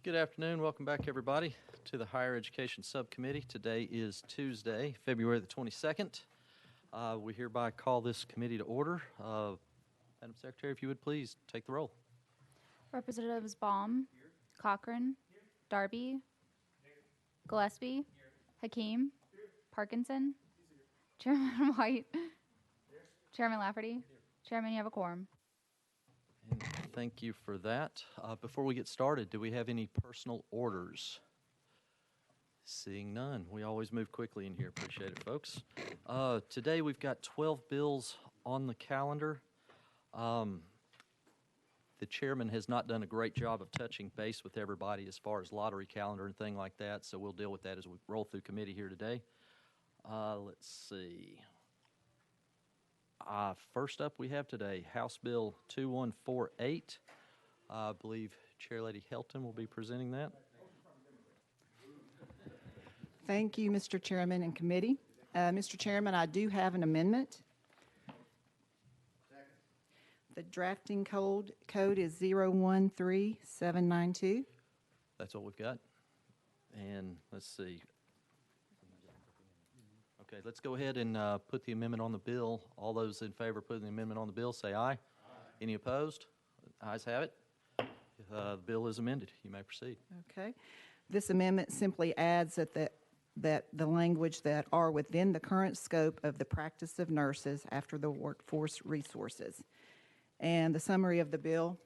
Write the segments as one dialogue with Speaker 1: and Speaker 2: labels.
Speaker 1: Good afternoon. Welcome back, everybody, to the Higher Education Subcommittee. Today is Tuesday, February the 22nd. We hereby call this committee to order. Madam Secretary, if you would please take the roll.
Speaker 2: Representatives Baum, Cochran, Darby, Gillespie, Hakeem, Parkinson, Chairman White, Chairman Lafferty. Chairman, you have a quorum.
Speaker 1: And thank you for that. Before we get started, do we have any personal orders? Seeing none. We always move quickly in here. Appreciate it, folks. Today we've got 12 bills on the calendar. The chairman has not done a great job of touching base with everybody as far as lottery calendar and thing like that, so we'll deal with that as we roll through committee here today. Let's see. First up we have today House Bill 2148. I believe Chair Lady Helton will be presenting that.
Speaker 3: Thank you, Mr. Chairman and committee. Mr. Chairman, I do have an amendment. The drafting code is 013792.
Speaker 1: That's what we've got. And let's see. Okay, let's go ahead and put the amendment on the bill. All those in favor of putting the amendment on the bill, say aye. Aye. Any opposed? Ayes have it. The bill is amended. You may proceed.
Speaker 3: Okay. This amendment simply adds that the language that are within the current scope of the practice of nurses after the workforce resources. And the summary of the bill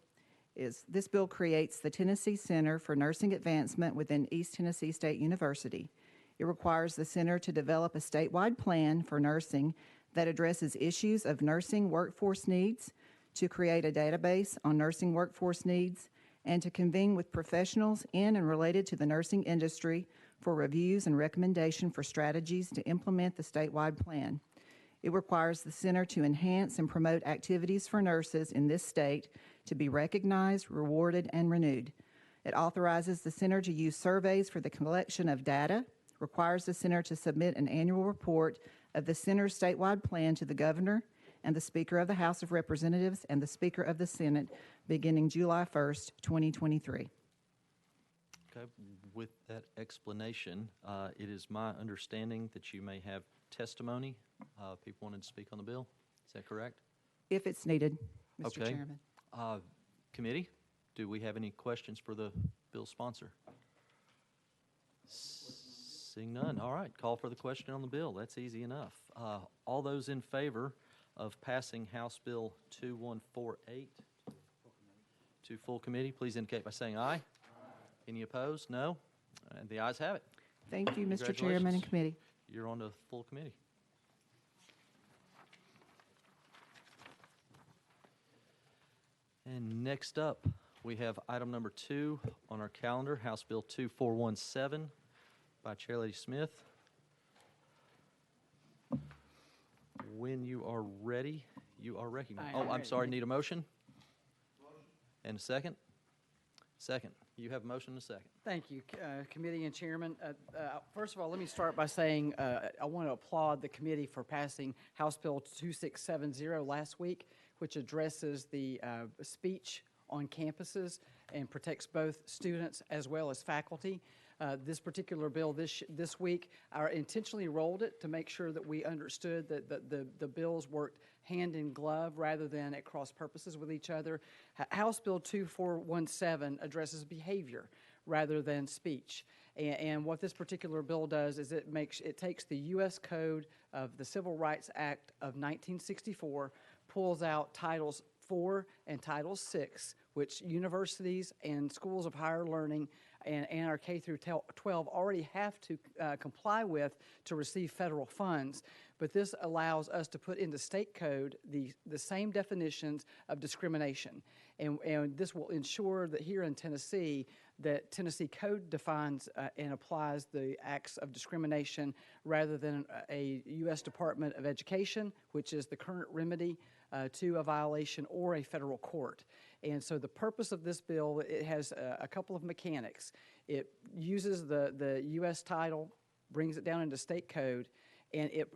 Speaker 3: is this bill creates the Tennessee Center for Nursing Advancement within East Tennessee State University. It requires the center to develop a statewide plan for nursing that addresses issues of nursing workforce needs, to create a database on nursing workforce needs, and to convene with professionals in and related to the nursing industry for reviews and recommendation for strategies to implement the statewide plan. It requires the center to enhance and promote activities for nurses in this state to be recognized, rewarded, and renewed. It authorizes the center to use surveys for the collection of data, requires the center to submit an annual report of the center's statewide plan to the governor and the Speaker of the House of Representatives and the Speaker of the Senate beginning July 1st, 2023.
Speaker 1: Okay, with that explanation, it is my understanding that you may have testimony. People wanted to speak on the bill. Is that correct?
Speaker 3: If it's needed, Mr.
Speaker 1: Okay.
Speaker 3: Chairman.
Speaker 1: Committee, do we have any questions for the bill sponsor? Seeing none. All right, call for the question on the bill. That's easy enough. All those in favor of passing House Bill 2148 to full committee, please indicate by saying aye. Aye. Any opposed? No. And the ayes have it.
Speaker 3: Thank you, Mr. Chairman and committee.
Speaker 1: You're on to full committee. And next up, we have item number 2 on our calendar, House Bill 2417 by Chair Lady Smith. When you are ready, you are recognized. I'm sorry, need a motion? And a second? Second. You have a motion and a second.
Speaker 4: Thank you, committee and chairman. First of all, let me start by saying I want to applaud the committee for passing House Bill 2670 last week, which addresses the speech on campuses and protects both students as well as faculty. This particular bill this week, I intentionally rolled it to make sure that we understood that the bills worked hand in glove rather than at cross purposes with each other. House Bill 2417 addresses behavior rather than speech. And what this particular bill does is it takes the U.S. Code of the Civil Rights Act of 1964, pulls out Titles 4 and Title 6, which universities and schools of higher learning and our K through 12 already have to comply with to receive federal funds. But this allows us to put in the state code the same definitions of discrimination. And this will ensure that here in Tennessee, that Tennessee code defines and applies the acts of discrimination rather than a U.S. Department of Education, which is the current remedy to a violation, or a federal court. And so the purpose of this bill, it has a couple of mechanics. It uses the U.S. title, brings it down into state code, and it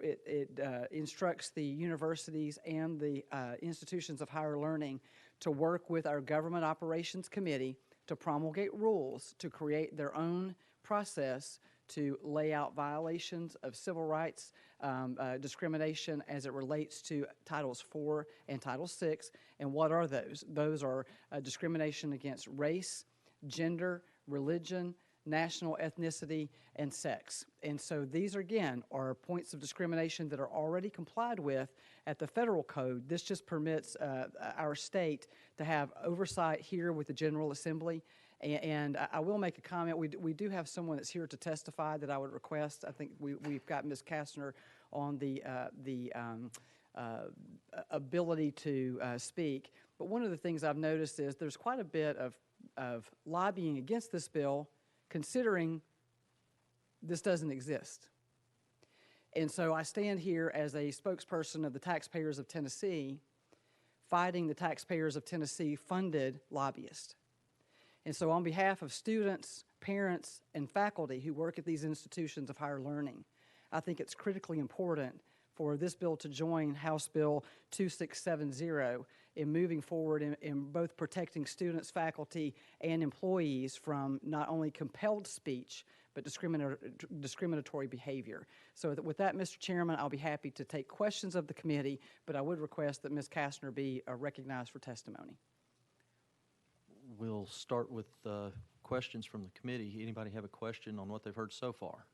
Speaker 4: instructs the universities and the institutions of higher learning to work with our Government Operations Committee to promulgate rules, to create their own process to lay out violations of civil rights, discrimination as it relates to Titles 4 and Title 6. And what are those? Those are discrimination against race, gender, religion, national ethnicity, and sex. And so these, again, are points of discrimination that are already complied with at the federal code. This just permits our state to have oversight here with the General Assembly. And I will make a comment. We do have someone that's here to testify that I would request. I think we've got Ms. Kastner on the ability to speak. But one of the things I've noticed is there's quite a bit of lobbying against this bill, considering this doesn't exist. And so I stand here as a spokesperson of the taxpayers of Tennessee, fighting the taxpayers of Tennessee funded lobbyists. And so on behalf of students, parents, and faculty who work at these institutions of higher learning, I think it's critically important for this bill to join House Bill 2670 in moving forward in both protecting students, faculty, and employees from not only compelled speech, but discriminatory behavior. So with that, Mr. Chairman, I'll be happy to take questions of the committee, but I would request that Ms. Kastner be recognized for testimony.
Speaker 1: We'll start with questions from the committee. Anybody have a question on what they've heard so far?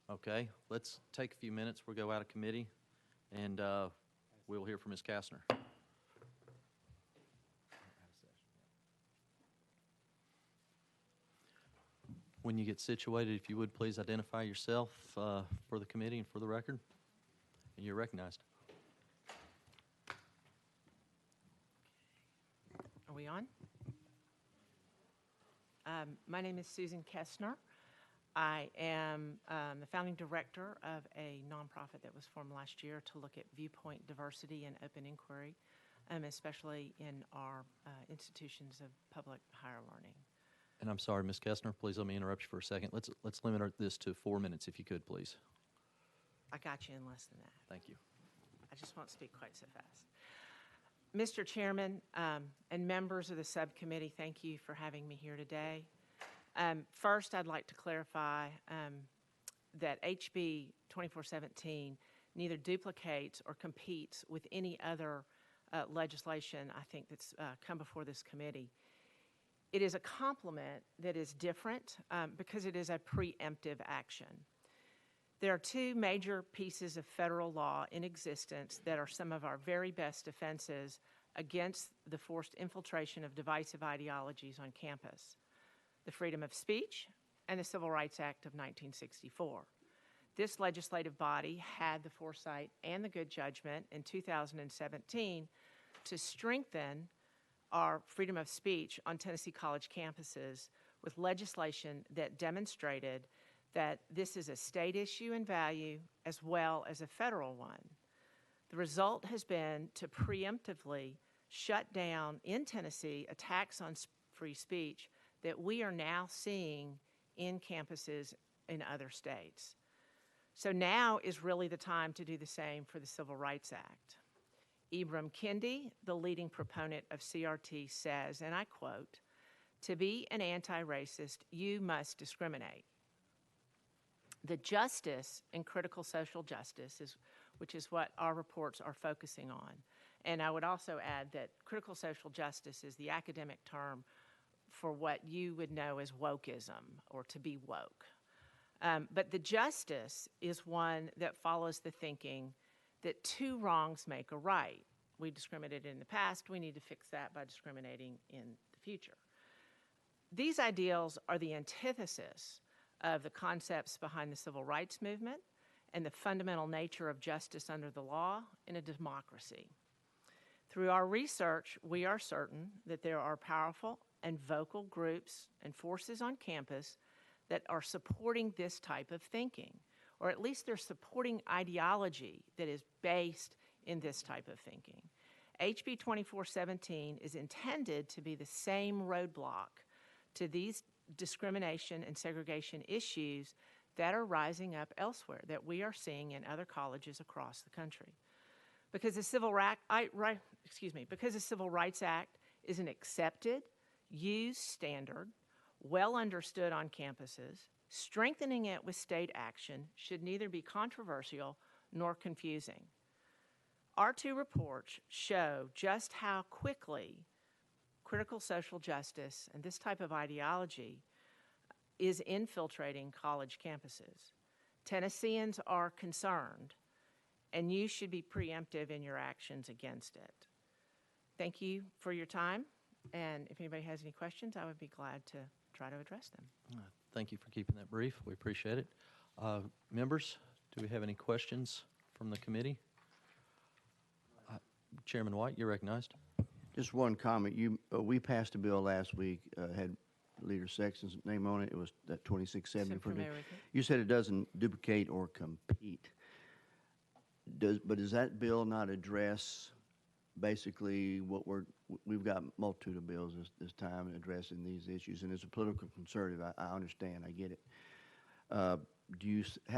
Speaker 1: Okay, let's take a few minutes. We'll go out of committee, and we'll hear from Ms. Kastner. When you get situated, if you would please identify yourself for the committee and for the record. And you're recognized.
Speaker 5: Are we on? My name is Susan Kestner. I am the founding director of a nonprofit that was formed last year to look at viewpoint diversity and open inquiry, especially in our institutions of public higher learning.
Speaker 1: And I'm sorry, Ms. Kestner, please let me interrupt you for a second. Let's limit this to 4 minutes, if you could, please.
Speaker 5: I got you in less than that.
Speaker 1: Thank you.
Speaker 5: I just won't speak quite so fast. Mr. Chairman and members of the subcommittee, thank you for having me here today. First, I'd like to clarify that HB 2417 neither duplicates or competes with any other legislation, I think, that's come before this committee. It is a complement that is different because it is a preemptive action. There are two major pieces of federal law in existence that are some of our very best defenses against the forced infiltration of divisive ideologies on campus: the freedom of speech and the Civil Rights Act of 1964. This legislative body had the foresight and the good judgment in 2017 to strengthen our freedom of speech on Tennessee college campuses with legislation that demonstrated that this is a state issue and value as well as a federal one. The result has been to preemptively shut down in Tennessee attacks on free speech that we are now seeing in campuses in other states. So now is really the time to do the same for the Civil Rights Act. Ibram Kendi, the leading proponent of CRT, says, and I quote, "To be an anti-racist, you must discriminate." The justice in critical social justice, which is what our reports are focusing on. And I would also add that critical social justice is the academic term for what you would know as wokeism, or to be woke. But the justice is one that follows the thinking that two wrongs make a right. We discriminated in the past, we need to fix that by discriminating in the future. These ideals are the antithesis of the concepts behind the civil rights movement and the fundamental nature of justice under the law in a democracy. Through our research, we are certain that there are powerful and vocal groups and forces on campus that are supporting this type of thinking, or at least they're supporting ideology that is based in this type of thinking. HB 2417 is intended to be the same roadblock to these discrimination and segregation issues that are rising up elsewhere, that we are seeing in other colleges across the country. Because the Civil Rights Act is an accepted, used standard, well understood on campuses. Strengthening it with state action should neither be controversial nor confusing. Our two reports show just how quickly critical social justice and this type of ideology is infiltrating college campuses. Tennesseans are concerned, and you should be preemptive in your actions against it. Thank you for your time, and if anybody has any questions, I would be glad to try to address them.
Speaker 1: Thank you for keeping that brief. We appreciate it. Members, do we have any questions from the committee? Chairman White, you're recognized.
Speaker 6: Just one comment. We passed a bill last week, had Leader Sexton's name on it. It was that 2670.
Speaker 5: So familiar with it.
Speaker 6: You said it doesn't duplicate or compete. But does that bill not address basically what we've got multitude of bills this time addressing these issues, and as a political conservative, I understand, I get it. How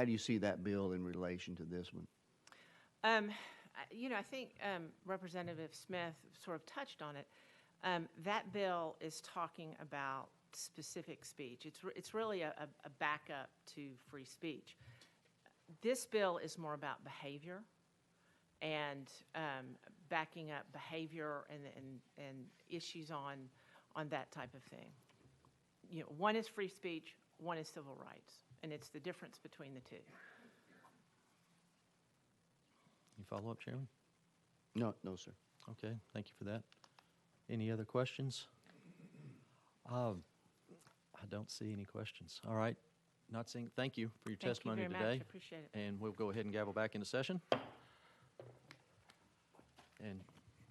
Speaker 6: do you see that bill in relation to this one?
Speaker 5: I think Representative Smith sort of touched on it. That bill is talking about specific speech. It's really a backup to free speech. This bill is more about behavior and backing up behavior and issues on that type of thing. One is free speech, one is civil rights, and it's the difference between the two.
Speaker 1: You follow up, Chairman?
Speaker 6: No, sir.
Speaker 1: Okay, thank you for that. Any other questions? I don't see any questions. All right, not seeing. Thank you for your testimony
Speaker 5: Thank you very
Speaker 1: today.
Speaker 5: much. I appreciate it.
Speaker 1: And we'll go ahead and gavel back into session. And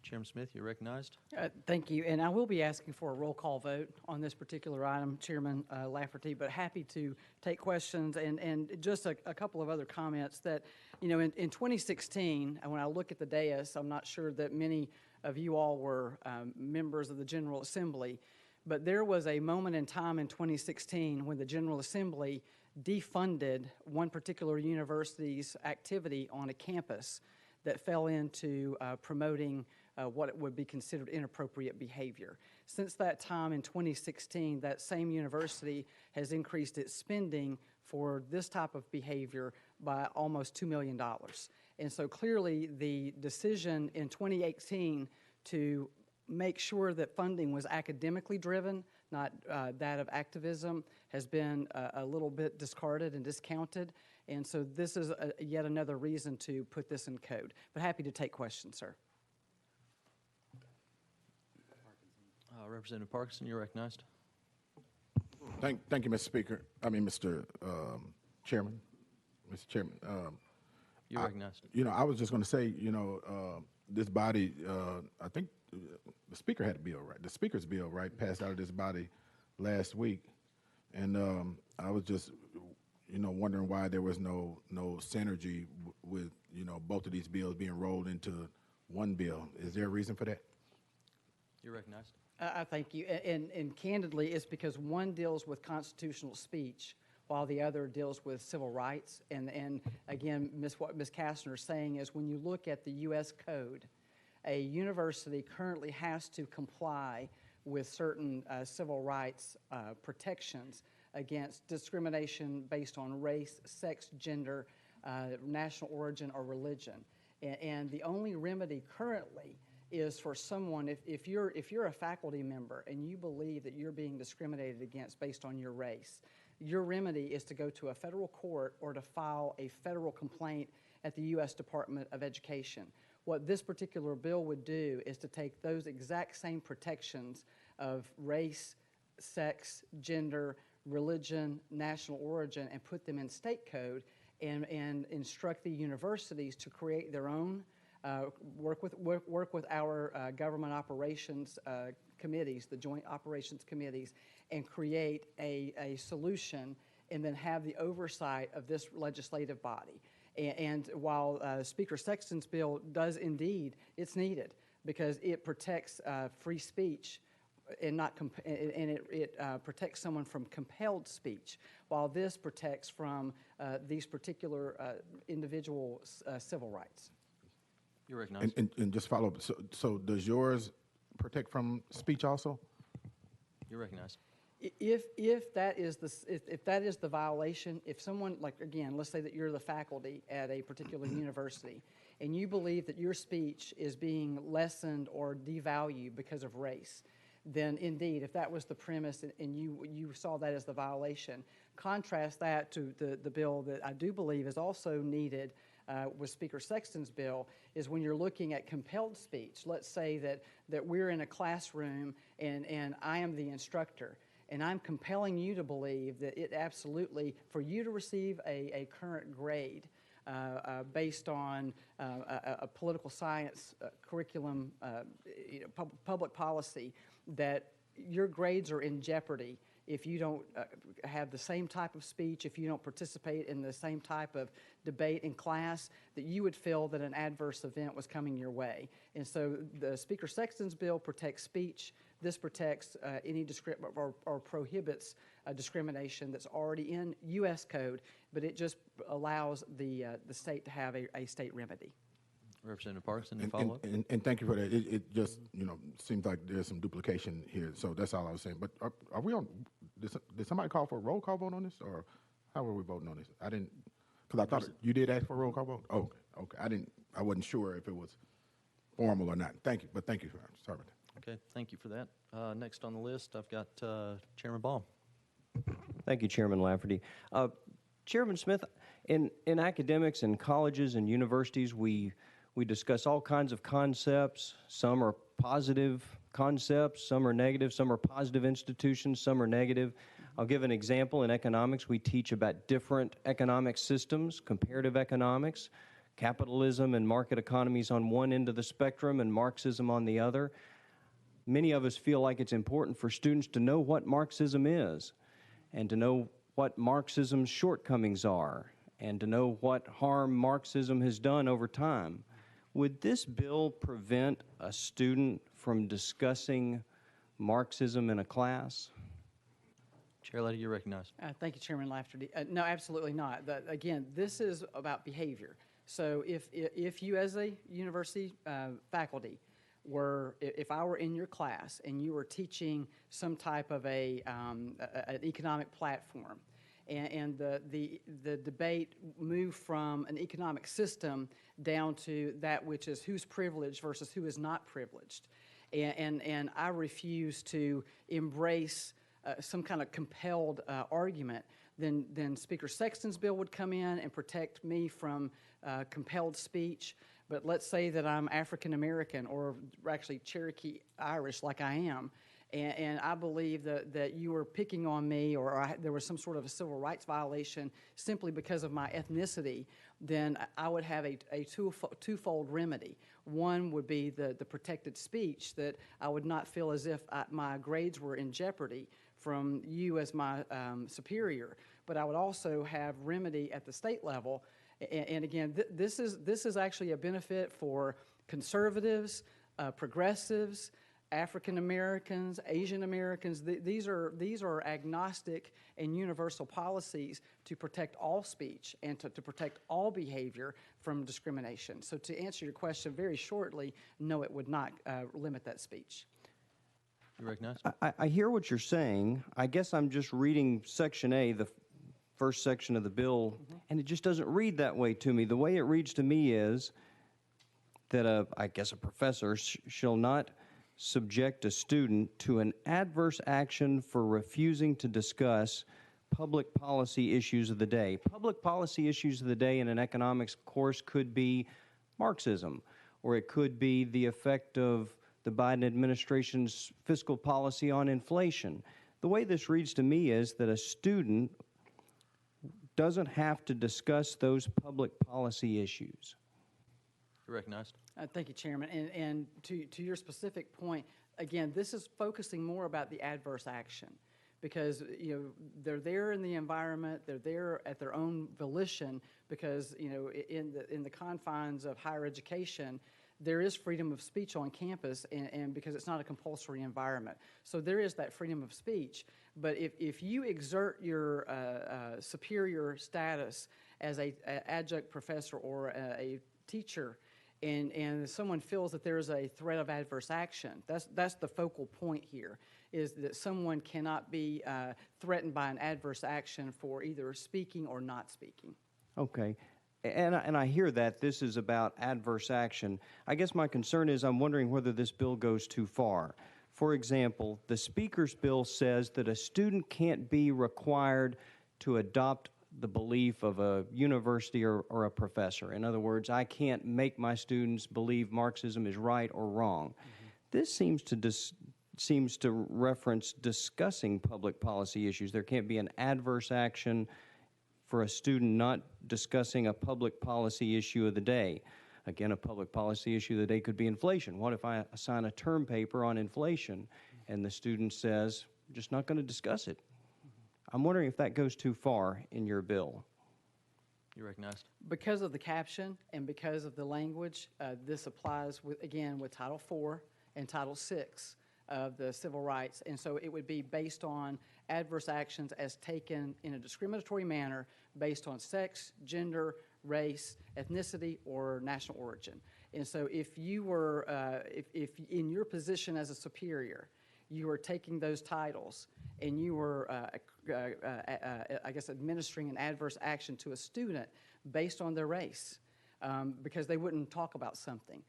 Speaker 1: Chairman Smith, you're recognized.
Speaker 4: Thank you, and I will be asking for a roll call vote on this particular item, Chairman Lafferty, but happy to take questions and just a couple of other comments that, in 2016, when I look at the dais, I'm not sure that many of you all were members of the General Assembly, but there was a moment in time in 2016 when the General Assembly defunded one particular university's activity on a campus that fell into promoting what would be considered inappropriate behavior. Since that time in 2016, that same university has increased its spending for this type of behavior by almost $2 million. And so clearly the decision in 2018 to make sure that funding was academically driven, not that of activism, has been a little bit discarded and discounted. And so this is yet another reason to put this in code. But happy to take questions, sir.
Speaker 1: Representative Parkinson, you're recognized.
Speaker 7: Thank you, Mr. Speaker. Mr. Chairman. Mr. Chairman.
Speaker 1: You're recognized.
Speaker 7: I was just going to say, this body, I think the Speaker had a bill, right? The Speaker's bill, right, passed out of this body last week. And I was just, wondering why there was no synergy with, both of these bills being rolled into one bill. Is there a reason for that?
Speaker 1: You're recognized.
Speaker 4: I thank you. And candidly, it's because one deals with constitutional speech while the other deals with civil rights. And again, what Ms. Kastner is saying is when you look at the U.S. Code, a university currently has to comply with certain civil rights protections against discrimination based on race, sex, gender, national origin, or religion. And the only remedy currently is for someone, if you're a faculty member and you believe that you're being discriminated against based on your race, your remedy is to go to a federal court or to file a federal complaint at the U.S. Department of Education. What this particular bill would do is to take those exact same protections of race, sex, gender, religion, national origin, and put them in state code and instruct the universities to create their own, work with our government operations committees, the joint operations committees, and create a solution and then have the oversight of this legislative body. And while Speaker Sexton's bill does indeed, it's needed because it protects free speech and it protects someone from compelled speech, while this protects from these particular individual civil rights.
Speaker 1: You're recognized.
Speaker 7: And just follow up. So does yours protect from speech also?
Speaker 1: You're recognized.
Speaker 4: If that is if that is the violation, if someone, like, again, let's say that you're the faculty at a particular university, and you believe that your speech is being lessened or devalued because of race, then indeed, if that was the premise and you saw that as the violation, contrast that to the bill that I do believe is also needed with Speaker Sexton's bill, is when you're looking at compelled speech. Let's say that we're in a classroom and I am the instructor, and I'm compelling you to believe that it absolutely, for you to receive a current grade based on a political science curriculum, public policy, that your grades are in jeopardy if you don't have the same type of speech, if you don't participate in the same type of debate in class, that you would feel that an adverse event was coming your way. And so the Speaker Sexton's bill protects speech. This protects any or prohibits discrimination that's already in U.S. code, but it just allows the state to have a state remedy.
Speaker 1: Representative Parkinson, to follow up?
Speaker 7: And thank you for that. It just, seems like there's some duplication here, so that's all I was saying. But are we on, did somebody call for a roll call vote on this, or how are we voting on this? I didn't, because I thought you did ask for a roll call vote? Oh, okay. I wasn't sure if it was formal or not. Thank you, but thank you. Sorry about that.
Speaker 1: Okay, thank you for that. Next on the list, I've got Chairman Baum.
Speaker 8: Thank you, Chairman Lafferty. Chairman Smith, in academics and colleges and universities, we discuss all kinds of concepts. Some are positive concepts, some are negative, some are positive institutions, some are negative. I'll give an example. In economics, we teach about different economic systems, comparative economics, capitalism and market economies on one end of the spectrum and Marxism on the other. Many of us feel like it's important for students to know what Marxism is and to know what Marxism's shortcomings are and to know what harm Marxism has done over time. Would this bill prevent a student from discussing Marxism in a class?
Speaker 1: Chair Lady, you're recognized.
Speaker 4: Thank you, Chairman Lafferty. No, absolutely not. Again, this is about behavior. So if you as a university faculty if I were in your class and you were teaching some type of an economic platform, and the debate moved from an economic system down to that which is who's privileged versus who is not privileged, and I refuse to embrace some kind of compelled argument, then Speaker Sexton's bill would come in and protect me from compelled speech. But let's say that I'm African American or actually Cherokee Irish like I am, and I believe that you were picking on me or there was some sort of a civil rights violation simply because of my ethnicity, then I would have a twofold remedy. One would be the protected speech, that I would not feel as if my grades were in jeopardy from you as my superior, but I would also have remedy at the state level. And again, this is actually a benefit for conservatives, progressives, African Americans, Asian Americans. These are agnostic and universal policies to protect all speech and to protect all behavior from discrimination. So to answer your question very shortly, no, it would not limit that speech.
Speaker 1: You recognized?
Speaker 8: I hear what you're saying. I guess I'm just reading Section A, the first section of the bill, and it just doesn't read that way to me. The way it reads to me is that I guess a professor shall not subject a student to an adverse action for refusing to discuss public policy issues of the day. Public policy issues of the day in an economics course could be Marxism, or it could be the effect of the Biden administration's fiscal policy on inflation. The way this reads to me is that a student doesn't have to discuss those public policy issues.
Speaker 1: You're recognized.
Speaker 4: Thank you, Chairman. And to your specific point, again, this is focusing more about the adverse action because, they're there in the environment, they're there at their own volition because, in the confines of higher education, there is freedom of speech on campus and because it's not a compulsory environment. So there is that freedom of speech. But if you exert your superior status as an adjunct professor or a teacher and someone feels that there is a threat of adverse action, that's the focal point here. is that someone cannot be threatened by an adverse action for either speaking or not speaking.
Speaker 8: Okay. And I hear that this is about adverse action. I guess my concern is I'm wondering whether this bill goes too far. For example, the Speaker's bill says that a student can't be required to adopt the belief of a university or a professor. In other words, I can't make my students believe Marxism is right or wrong. This seems to reference discussing public policy issues. There can't be an adverse action for a student not discussing a public policy issue of the day. Again, a public policy issue of the day could be inflation. What if I assign a term paper on inflation and the student says, I'm just not going to discuss it? I'm wondering if that goes too far in your bill.
Speaker 1: You recognized.
Speaker 4: Because of the caption and because of the language, this applies with Title IV and Title VI of the Civil Rights. And so it would be based on adverse actions as taken in a discriminatory manner based on sex, gender, race, ethnicity, or national origin. And so if you were, if in your position as a superior, you were taking those titles and you were, I guess, administering an adverse action to a student based on their race because they wouldn't talk about something,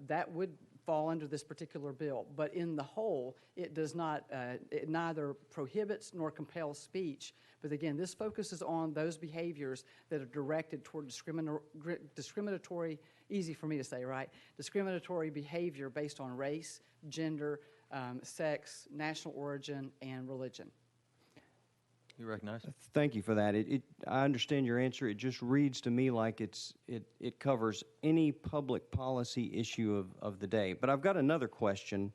Speaker 4: that would fall under this particular bill. But in the whole, it does not, it neither prohibits nor compels speech. But again, this focuses on those behaviors that are directed toward discriminatory, easy for me to say, right? Discriminatory behavior based on race, gender, sex, national origin, and religion.
Speaker 1: You recognize.
Speaker 8: Thank you for that. I understand your answer. It just reads to me like it covers any public policy issue of the day. But I've got another question.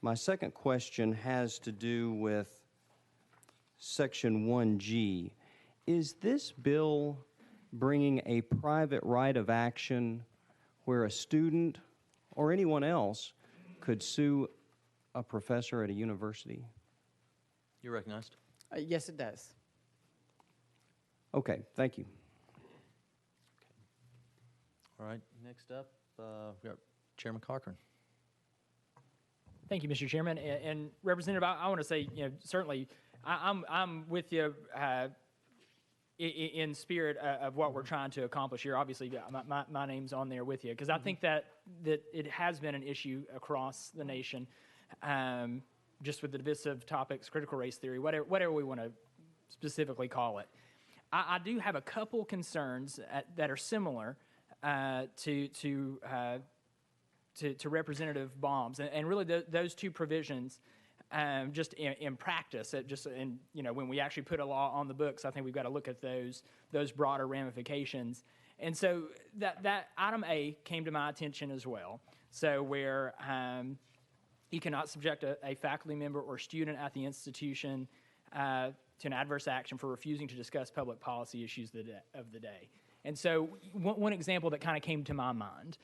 Speaker 8: My second question has to do with Section 1G. Is this bill bringing a private right of action where a student or anyone else could sue a professor at a university?
Speaker 1: You recognized.
Speaker 4: Yes, it does.
Speaker 8: Okay, thank you.
Speaker 1: All right, next up, we got Chairman Cochran.
Speaker 9: Thank you, Mr. Chairman. And Representative, I want to say, certainly, I'm with you in spirit of what we're trying to accomplish here. Obviously, my name's on there with you because I think that it has been an issue across the nation, just with the divisive topics, critical race theory, whatever we want to specifically call it. I do have a couple concerns that are similar to Representative Baum's, and really those two provisions, just in practice, when we actually put a law on the books, I think we've got to look at those broader ramifications. And so that item A came to my attention as well. So where you cannot subject a faculty member or student at the institution to an adverse action for refusing to discuss public policy issues of the day. And so one example that kind of came to my mind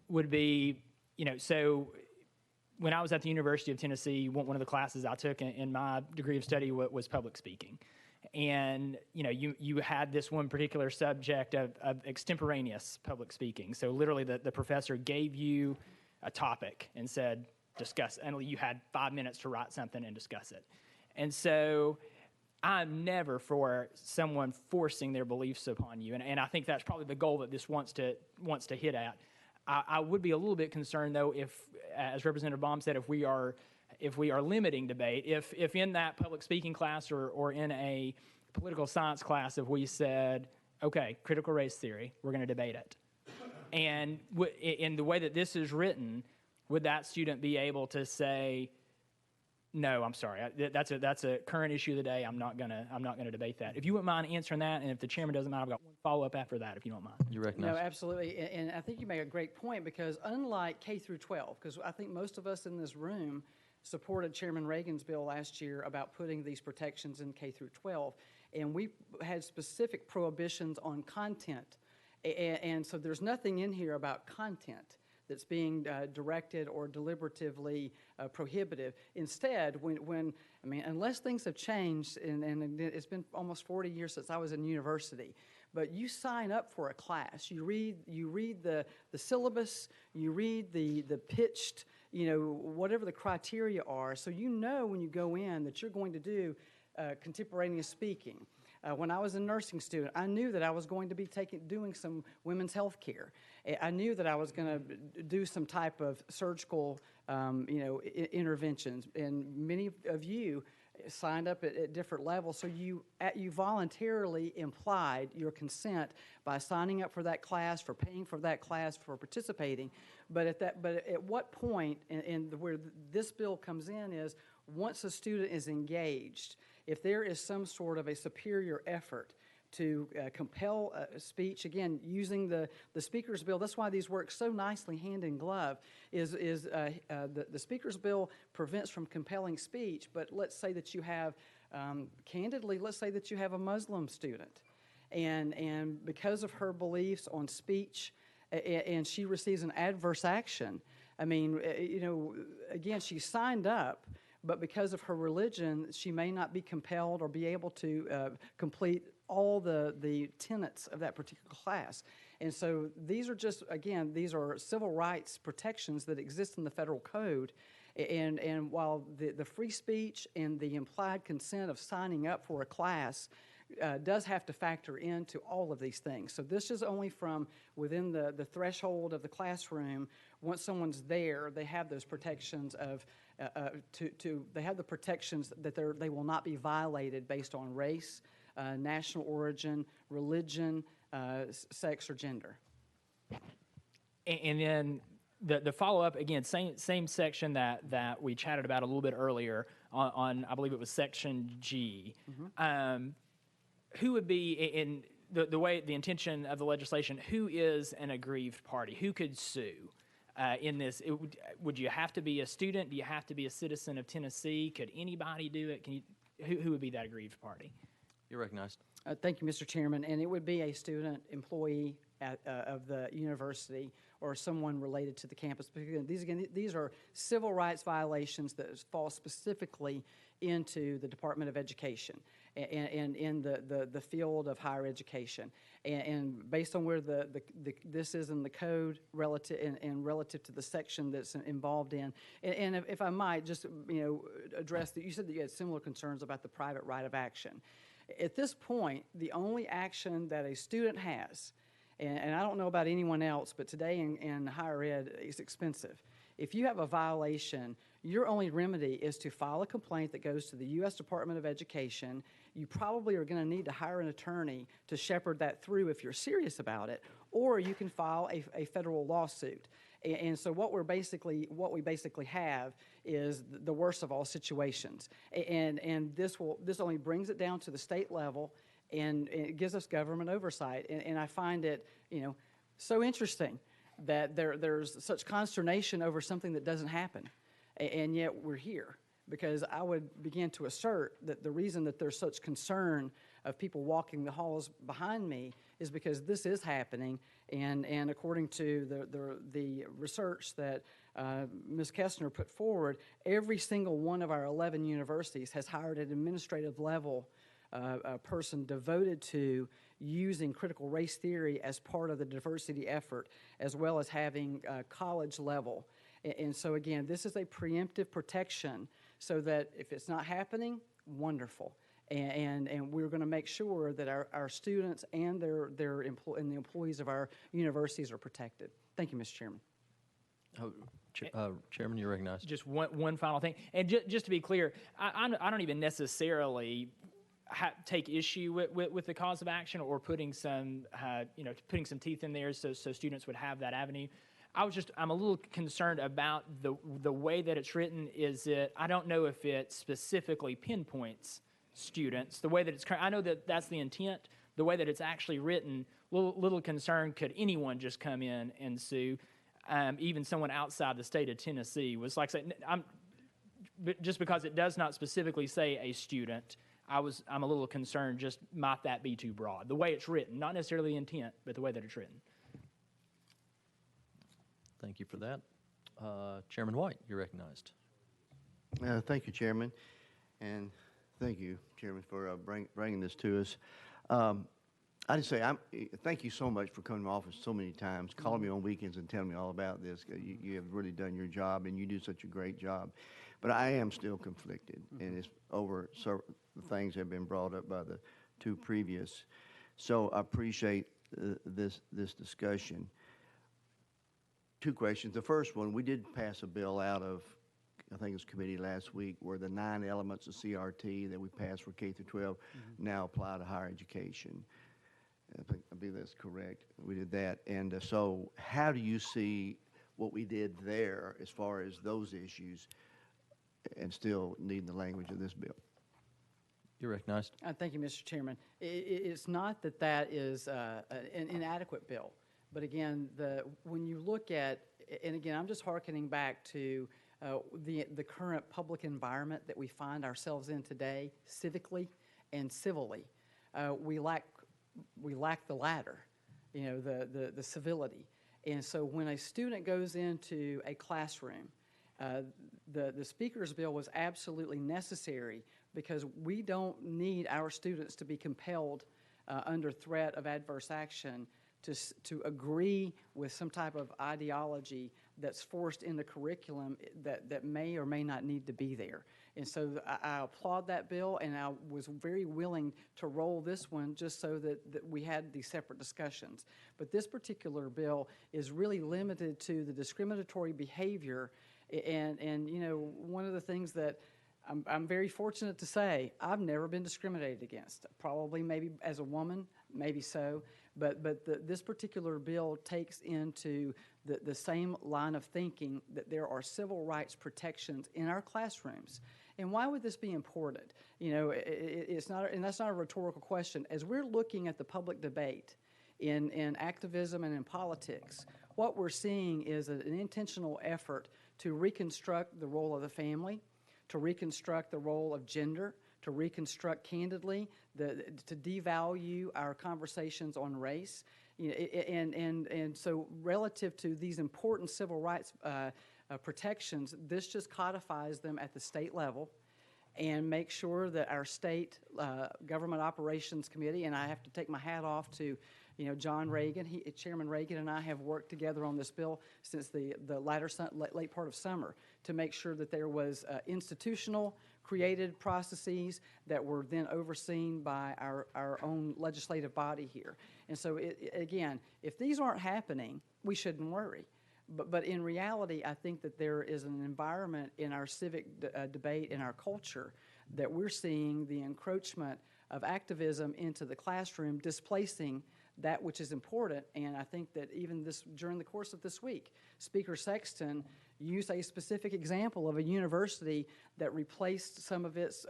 Speaker 9: would be, so when I was at the University of Tennessee, one of the classes I took in my degree of study was public speaking. And, you had this one particular subject of extemporaneous public speaking. So literally the professor gave you a topic and said, discuss, and you had 5 minutes to write something and discuss it. And so I'm never for someone forcing their beliefs upon you, and I think that's probably the goal that this wants to hit at. I would be a little bit concerned, though, if, as Representative Baum said, if we are limiting debate, if in that public speaking class or in a political science class, if we said, okay, critical race theory, we're going to debate it, and in the way that this is written, would that student be able to say, no, I'm sorry, that's a current issue of the day. I'm not gonna debate that. If you wouldn't mind answering that, and if the chairman doesn't mind, I've got one follow-up after that, if you don't mind.
Speaker 1: You recognize.
Speaker 4: No, absolutely, and I think you make a great point because unlike K through 12, because I think most of us in this room supported Chairman Reagan's bill last year about putting these protections in K through 12, and we had specific prohibitions on content, and so there's nothing in here about content that's being directed or deliberatively prohibitive. Instead, unless things have changed, and it's been almost 40 years since I was in university, but you sign up for a class. You read the syllabus, you read the pitched, whatever the criteria are, so you know when you go in that you're going to do contemporaneous speaking. When I was a nursing student, I knew that I was going to be doing some women's health care. I knew that I was going to do some type of surgical, interventions. And many of you signed up at different levels, so you voluntarily implied your consent by signing up for that class, for paying for that class, for participating. But at what point, and where this bill comes in is, once a student is engaged, if there is some sort of a superior effort to compel speech, again, using the speaker's bill, that's why these work so nicely hand in glove, the speaker's bill prevents from compelling speech, but let's say that you have, candidly, let's say that you have a Muslim student, and because of her beliefs on speech, and she receives an adverse action, I mean, again, she signed up, but because of her religion, she may not be compelled or be able to complete all the tenets of that particular class. And so these are just, again, these are civil rights protections that exist in the federal code. And while the free speech and the implied consent of signing up for a class does have to factor into all of these things. So this is only from within the threshold of the classroom. Once someone's there, they have those protections of they have the protections that they will not be violated based on race, national origin, religion, sex, or gender.
Speaker 9: And then the follow-up, again, same section that we chatted about a little bit earlier on I believe it was section G.
Speaker 4: Mm-hmm.
Speaker 9: Who would be, in the intention of the legislation, who is an aggrieved party? Who could sue in this? Would you have to be a student? Do you have to be a citizen of Tennessee? Could anybody do it? Who would be that aggrieved party?
Speaker 1: You're recognized.
Speaker 4: Thank you, Mr. Chairman. And it would be a student, employee of the university, or someone related to the campus. Because these are civil rights violations that fall specifically into the Department of Education and in the field of higher education. And based on where this is in the code relative to the section that's involved in, and if I might just address that, you said that you had similar concerns about the private right of action. At this point, the only action that a student has, and I don't know about anyone else, but today in higher ed, it's expensive. If you have a violation, your only remedy is to file a complaint that goes to the U.S. Department of Education. You probably are going to need to hire an attorney to shepherd that through if you're serious about it, or you can file a federal lawsuit. And so what we basically have is the worst of all situations. And this only brings it down to the state level, and it gives us government oversight. And I find it, so interesting that there's such consternation over something that doesn't happen, and yet we're here. Because I would begin to assert that the reason that there's such concern of people walking the halls behind me is because this is happening, and according to the research that Ms. Kestner put forward, every single one of our 11 universities has hired an administrative level person devoted to using critical race theory as part of the diversity effort, as well as having college level. And so again, this is a preemptive protection so that if it's not happening, wonderful. And we're going to make sure that our students and and the employees of our universities are protected. Thank you, Mr. Chairman.
Speaker 1: Chairman, you're recognized.
Speaker 9: Just one final thing, and just to be clear, I don't even necessarily take issue with the cause of action or putting some teeth in there so students would have that avenue. I'm a little concerned about the way that it's written. I don't know if it specifically pinpoints students. The way that I know that that's the intent. The way that it's actually written, little concerned. Could anyone just come in and sue? Even someone outside the state of Tennessee was like saying, just because it does not specifically say a student. I'm a little concerned. Just might that be too broad? The way it's written, not necessarily the intent, but the way that it's written.
Speaker 1: Thank you for that. Chairman White, you're recognized.
Speaker 6: Thank you, Chairman, and thank you, Chairman, for bringing this to us. I just say, thank you so much for coming to office so many times, calling me on weekends and telling me all about this. You have really done your job, and you do such a great job. But I am still conflicted, and it's over certain things that have been brought up by the two previous. So I appreciate this discussion. Two questions. The first one, we did pass a bill out of, I think it was committee last week, where the 9 elements of CRT that we passed for K through 12 now apply to higher education. I believe that's correct. We did that. And so how do you see what we did there as far as those issues and still needing the language of this bill?
Speaker 1: You're recognized.
Speaker 4: Thank you, Mr. Chairman. It's not that that is an inadequate bill, but again, when you look at, and again, I'm just hearkening back to the current public environment that we find ourselves in today, civically and civilly. We lack the latter, the civility. And so when a student goes into a classroom, the speaker's bill was absolutely necessary because we don't need our students to be compelled under threat of adverse action to agree with some type of ideology that's forced in the curriculum that may or may not need to be there. And so I applaud that bill, and I was very willing to roll this one just so that we had these separate discussions. But this particular bill is really limited to the discriminatory behavior, and one of the things that I'm very fortunate to say, I've never been discriminated against. Probably maybe as a woman, maybe so, but this particular bill takes into the same line of thinking that there are civil rights protections in our classrooms. And why would this be important? It's not, and that's not a rhetorical question. As we're looking at the public debate in activism and in politics, what we're seeing is an intentional effort to reconstruct the role of the family, to reconstruct the role of gender, to reconstruct candidly, to devalue our conversations on race. And so relative to these important civil rights protections, this just codifies them at the state level and make sure that our state government operations committee, and I have to take my hat off to John Reagan, Chairman Reagan and I have worked together on this bill since the late part of summer to make sure that there was institutional created processes that were then overseen by our own legislative body here. And so, again, if these aren't happening, we shouldn't worry. But in reality, I think that there is an environment in our civic debate, in our culture, that we're seeing the encroachment of activism into the classroom, displacing that which is important. And I think that even during the course of this week, Speaker Sexton used a specific example of a university that replaced some of its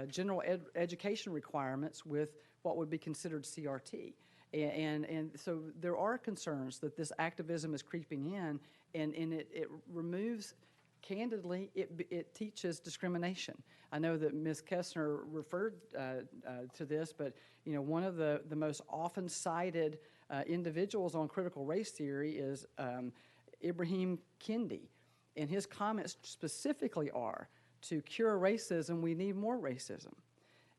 Speaker 4: general education requirements with what would be considered CRT. And so there are concerns that this activism is creeping in, and it removes, candidly, it teaches discrimination. I know that Ms. Kessner referred to this, but one of the most often cited individuals on critical race theory is Ibrahim Kendi, and his comments specifically are, to cure racism, we need more racism.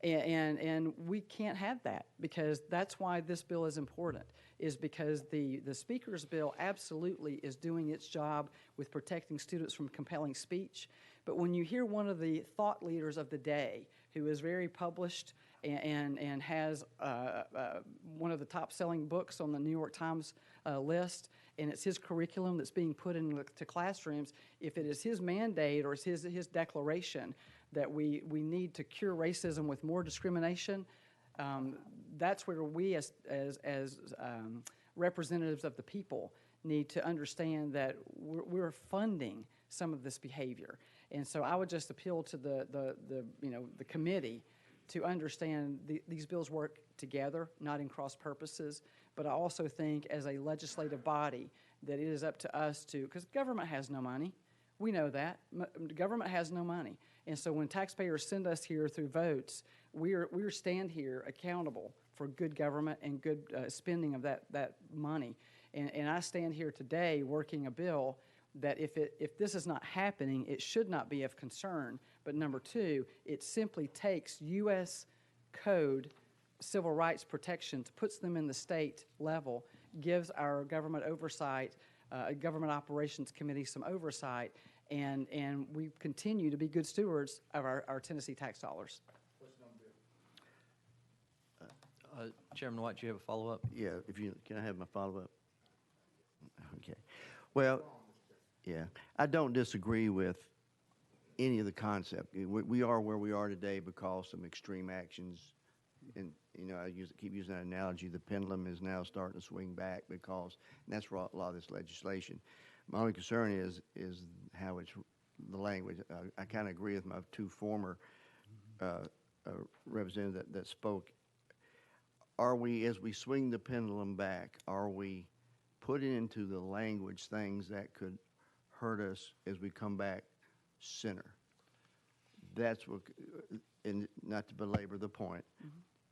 Speaker 4: And we can't have that, because that's why this bill is important, is because the speaker's bill absolutely is doing its job with protecting students from compelling speech. But when you hear one of the thought leaders of the day, who is very published and has one of the top-selling books on the New York Times list, and it's his curriculum that's being put into classrooms, if it is his mandate or it's his declaration that we need to cure racism with more discrimination, that's where we as representatives of the people need to understand that we're funding some of this behavior. And so I would just appeal to the committee to understand these bills work together, not in cross purposes. But I also think as a legislative body that it is up to us to, because government has no money. We know that. Government has no money. And so when taxpayers send us here through votes, we're stand here accountable for good government and good spending of that money. And I stand here today working a bill that if this is not happening, it should not be of concern. But number two, it simply takes U.S. Code civil rights protections, puts them in the state level, gives our government oversight, government operations committee some oversight, and we continue to be good stewards of our Tennessee tax dollars.
Speaker 1: Chairman White, do you have a follow-up?
Speaker 6: Yeah, can I have my follow-up? Okay. Well, yeah, I don't disagree with any of the concept. We are where we are today because some extreme actions, and I keep using that analogy. The pendulum is now starting to swing back because, and that's a lot of this legislation. My only concern is how it's the language. I kind of agree with my two former representatives that spoke. Are we, as we swing the pendulum back, are we putting into the language things that could hurt us as we come back center? That's what, and not to belabor the point,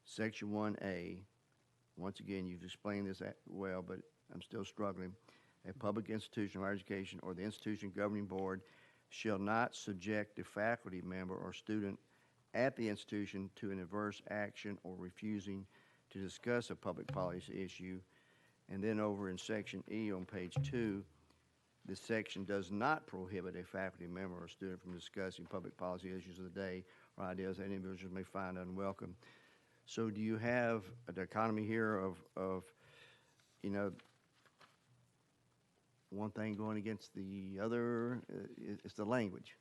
Speaker 6: Section 1A, once again, you've explained this well, but I'm still struggling. A public institution of higher education or the institution governing board shall not subject a faculty member or student at the institution to an adverse action or refusing to discuss a public policy issue. And then over in Section E on page 2, this section does not prohibit a faculty member or student from discussing public policy issues of the day or ideas that individuals may find unwelcome. So do you have a dichotomy here of one thing going against the other? It's the language.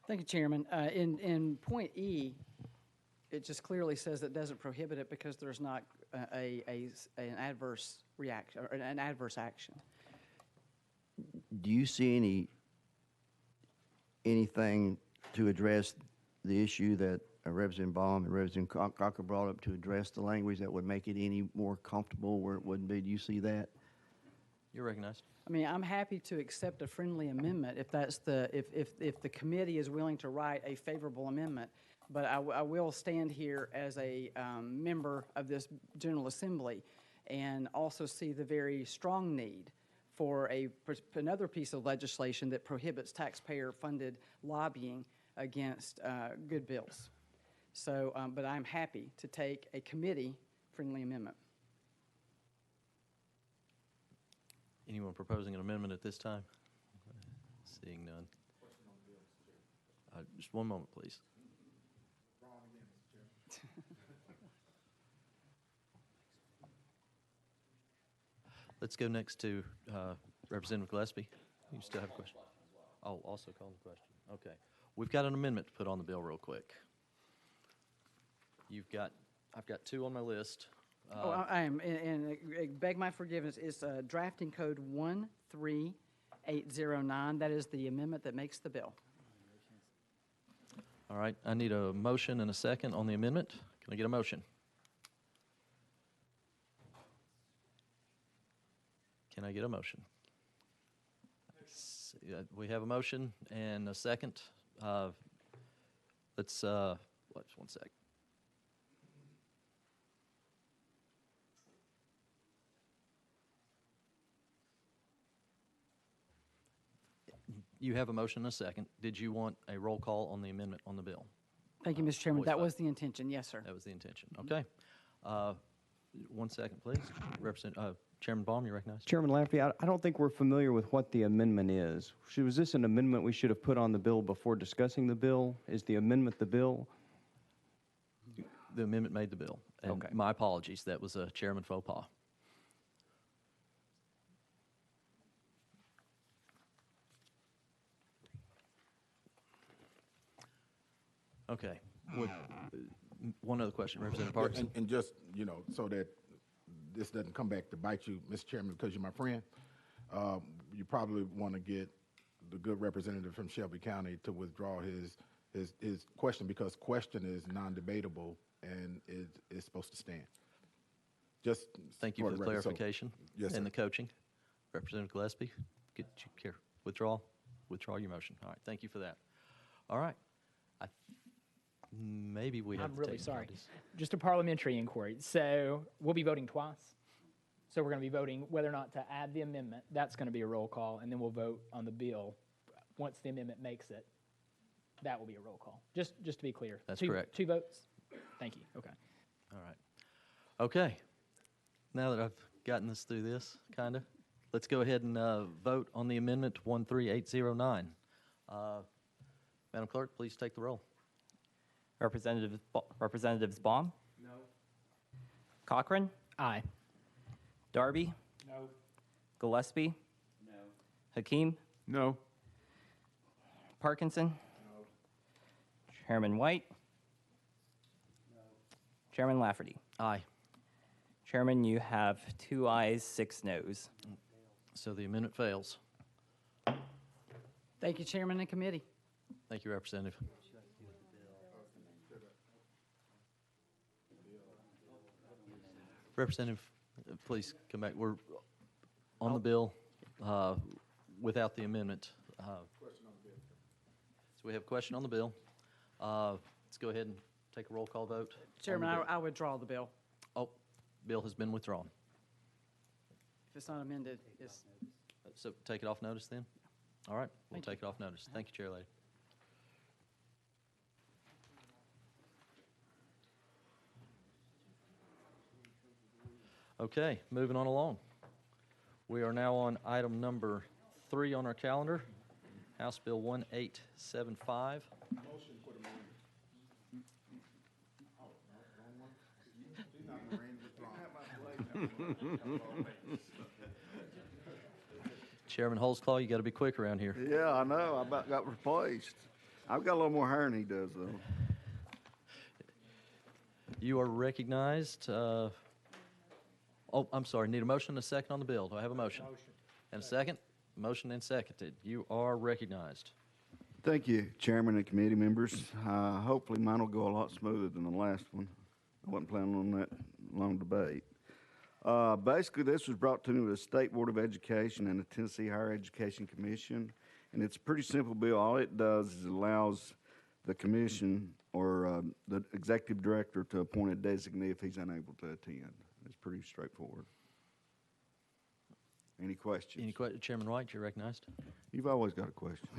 Speaker 4: Thank you, Chairman. In point E, it just clearly says it doesn't prohibit it because there's not an adverse reaction or an adverse action.
Speaker 6: Do you see anything to address the issue that Representative Baum and Representative Cocker brought up to address the language that would make it any more comfortable where it wouldn't be? Do you see that?
Speaker 1: You're recognized.
Speaker 4: I mean, I'm happy to accept a friendly amendment if if the committee is willing to write a favorable amendment. But I will stand here as a member of this General Assembly and also see the very strong need for another piece of legislation that prohibits taxpayer-funded lobbying against good bills. So, but I'm happy to take a committee-friendly amendment.
Speaker 1: Anyone proposing an amendment at this time? Seeing none. Just one moment, please. Let's go next to Representative Gillespie. You still have a question? Oh, also call the question. Okay. We've got an amendment to put on the bill real quick. I've got two on my list.
Speaker 4: I am, and beg my forgiveness, it's drafting code 13809. That is the amendment that makes the bill.
Speaker 1: All right, I need a motion and a second on the amendment. Can I get a motion? Can I get a motion? We have a motion and a second. Let's one sec. You have a motion and a second. Did you want a roll call on the amendment on the bill?
Speaker 4: Thank you, Mr. Chairman.
Speaker 1: voice
Speaker 4: That
Speaker 1: vote.
Speaker 4: was the intention. Yes, sir.
Speaker 1: That was the intention. Okay. 1 second, please. Chairman Baum, you recognize?
Speaker 8: Chairman Lafferty, I don't think we're familiar with what the amendment is. Was this an amendment we should have put on the bill before discussing the bill? Is the amendment the bill?
Speaker 1: The amendment made the bill. And
Speaker 8: Okay.
Speaker 1: my apologies. That was a chairman faux pas. Okay. One other question, Representative Parks.
Speaker 7: And just, so that this doesn't come back to bite you, Mr. Chairman, because you're my friend, you probably want to get the good representative from Shelby County to withdraw his question, because question is non-debatable and is supposed to stand. Just
Speaker 1: Thank you for the
Speaker 7: record. So,
Speaker 1: clarification
Speaker 7: yes,
Speaker 1: and
Speaker 7: sir.
Speaker 1: the coaching. Representative Gillespie, get you care. Withdraw your motion. All right, thank you for that. All right. Maybe we have
Speaker 9: I'm
Speaker 1: the
Speaker 9: really sorry.
Speaker 1: technicalities.
Speaker 9: Just a parliamentary inquiry. So we'll be voting twice. So we're going to be voting whether or not to add the amendment. That's going to be a roll call, and then we'll vote on the bill. Once the amendment makes it, that will be a roll call. Just to be clear.
Speaker 1: That's
Speaker 9: Two-
Speaker 1: correct.
Speaker 9: 2 votes? Thank you. Okay.
Speaker 1: All right. Okay. Now that I've gotten us through this, kind of, let's go ahead and vote on the amendment 13809. Madam Clerk, please take the roll.
Speaker 10: Representatives Baum? No. Cochran?
Speaker 9: Aye.
Speaker 10: Darby?
Speaker 9: No.
Speaker 10: Gillespie? No. Hakeem?
Speaker 11: No.
Speaker 10: Parkinson? No. Chairman White? No. Chairman Lafferty?
Speaker 1: Aye.
Speaker 10: Chairman, you have 2 ayes, 6 noes.
Speaker 1: So the amendment fails.
Speaker 4: Thank you, Chairman and committee.
Speaker 1: Thank you, Representative. Representative, please come back. We're on the bill without the amendment. So we have a question on the bill. Let's go ahead and take a roll call vote.
Speaker 4: Chairman, I withdraw the bill.
Speaker 1: Oh, bill has been withdrawn.
Speaker 4: If it's not amended, it's,
Speaker 1: So take it off notice then? All right, we'll
Speaker 4: Thank you.
Speaker 1: take it off notice. Thank you, Chair Lady. Okay, moving on along. We are now on item number 3 on our calendar, House Bill 1875. Chairman Holsclaw, you got to be quick around here.
Speaker 12: Yeah, I know. I about got replaced. I've got a little more hair than he does, though.
Speaker 1: You are recognized. Oh, I'm sorry. Need a motion and a second on the bill. Do I have a motion? And a second? Motion and seconded. You are recognized.
Speaker 12: Thank you, Chairman and committee members. Hopefully mine will go a lot smoother than the last one. I wasn't planning on that long debate. Basically, this was brought to me with the State Board of Education and the Tennessee Higher Education Commission, and it's a pretty simple bill. All it does is allows the commission or the executive director to appoint a designee if he's unable to attend. It's pretty straightforward. Any questions?
Speaker 1: Any questions? Chairman White, you're recognized.
Speaker 12: You've always got a question.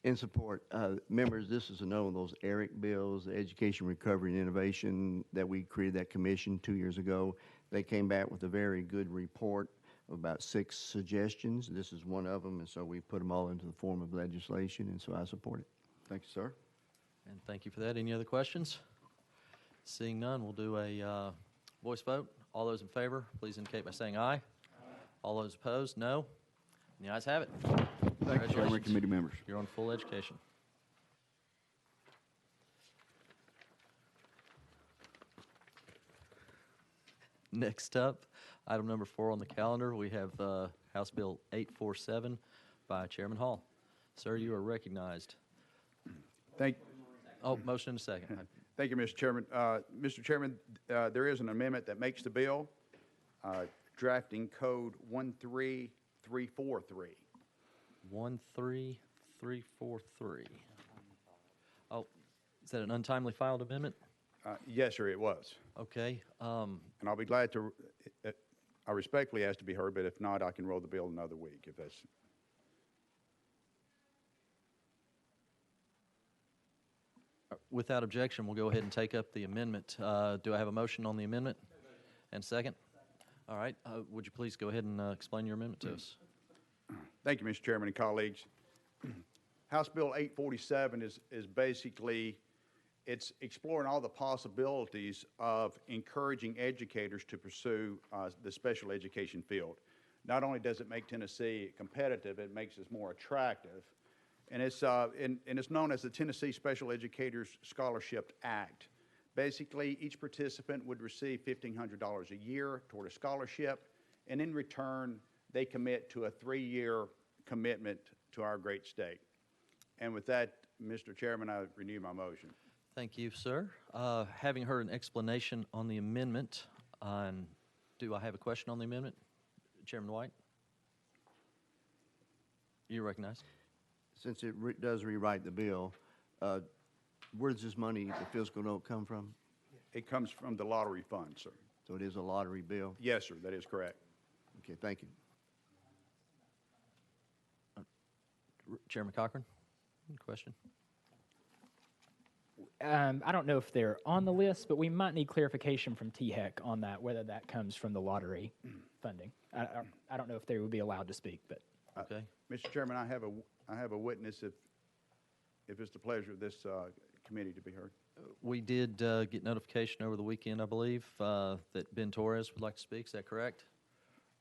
Speaker 6: In support, members, this is another one of those ERIC bills, the Education Recovery and Innovation, that we created that commission 2 years ago. They came back with a very good report of about 6 suggestions. This is one of them, and so we put them all into the form of legislation, and so I support it.
Speaker 12: Thank you, sir.
Speaker 1: And thank you for that. Any other questions? Seeing none, we'll do a voice vote. All those in favor, please indicate by saying aye. All those opposed, no. And the ayes have it.
Speaker 12: Thank you, Chairman and committee members.
Speaker 1: You're on full education. Next up, item number 4 on the calendar, we have House Bill 847 by Chairman Hall. Sir, you are recognized. Oh, motion and a second.
Speaker 11: Thank you, Mr. Chairman. Mr. Chairman, there is an amendment that makes the bill, drafting code 13343.
Speaker 1: 13343. Oh, is that an untimely filed amendment?
Speaker 11: Yes, sir, it was.
Speaker 1: Okay.
Speaker 11: And I'll be glad to, I respectfully ask to be heard, but if not, I can roll the bill another week if that's.
Speaker 1: Without objection, we'll go ahead and take up the amendment. Do I have a motion on the amendment? And second? All right. Would you please go ahead and explain your amendment to us?
Speaker 11: Thank you, Mr. Chairman and colleagues. House Bill 847 is basically, it's exploring all the possibilities of encouraging educators to pursue the special education field. Not only does it make Tennessee competitive, it makes us more attractive. And it's known as the Tennessee Special Educators Scholarship Act. Basically, each participant would receive $1,500 a year toward a scholarship, and in return, they commit to a 3-year commitment to our great state. And with that, Mr. Chairman, I renew my motion.
Speaker 1: Thank you, sir. Having heard an explanation on the amendment, do I have a question on the amendment? Chairman White? You're recognized.
Speaker 6: Since it does rewrite the bill, where does this money, the fiscal note, come from?
Speaker 11: It comes from the lottery fund, sir.
Speaker 6: So it is a lottery bill?
Speaker 11: Yes, sir, that is correct.
Speaker 6: Okay, thank you.
Speaker 1: Chairman Cochran, question?
Speaker 9: I don't know if they're on the list, but we might need clarification from THEC on that, whether that comes from the lottery funding. I don't know if they would be allowed to speak, but.
Speaker 1: Okay.
Speaker 11: Mr. Chairman, I have a witness if it's the pleasure of this committee to be heard.
Speaker 1: We did get notification over the weekend, I believe, that Ben Torres would like to speak. Is that correct?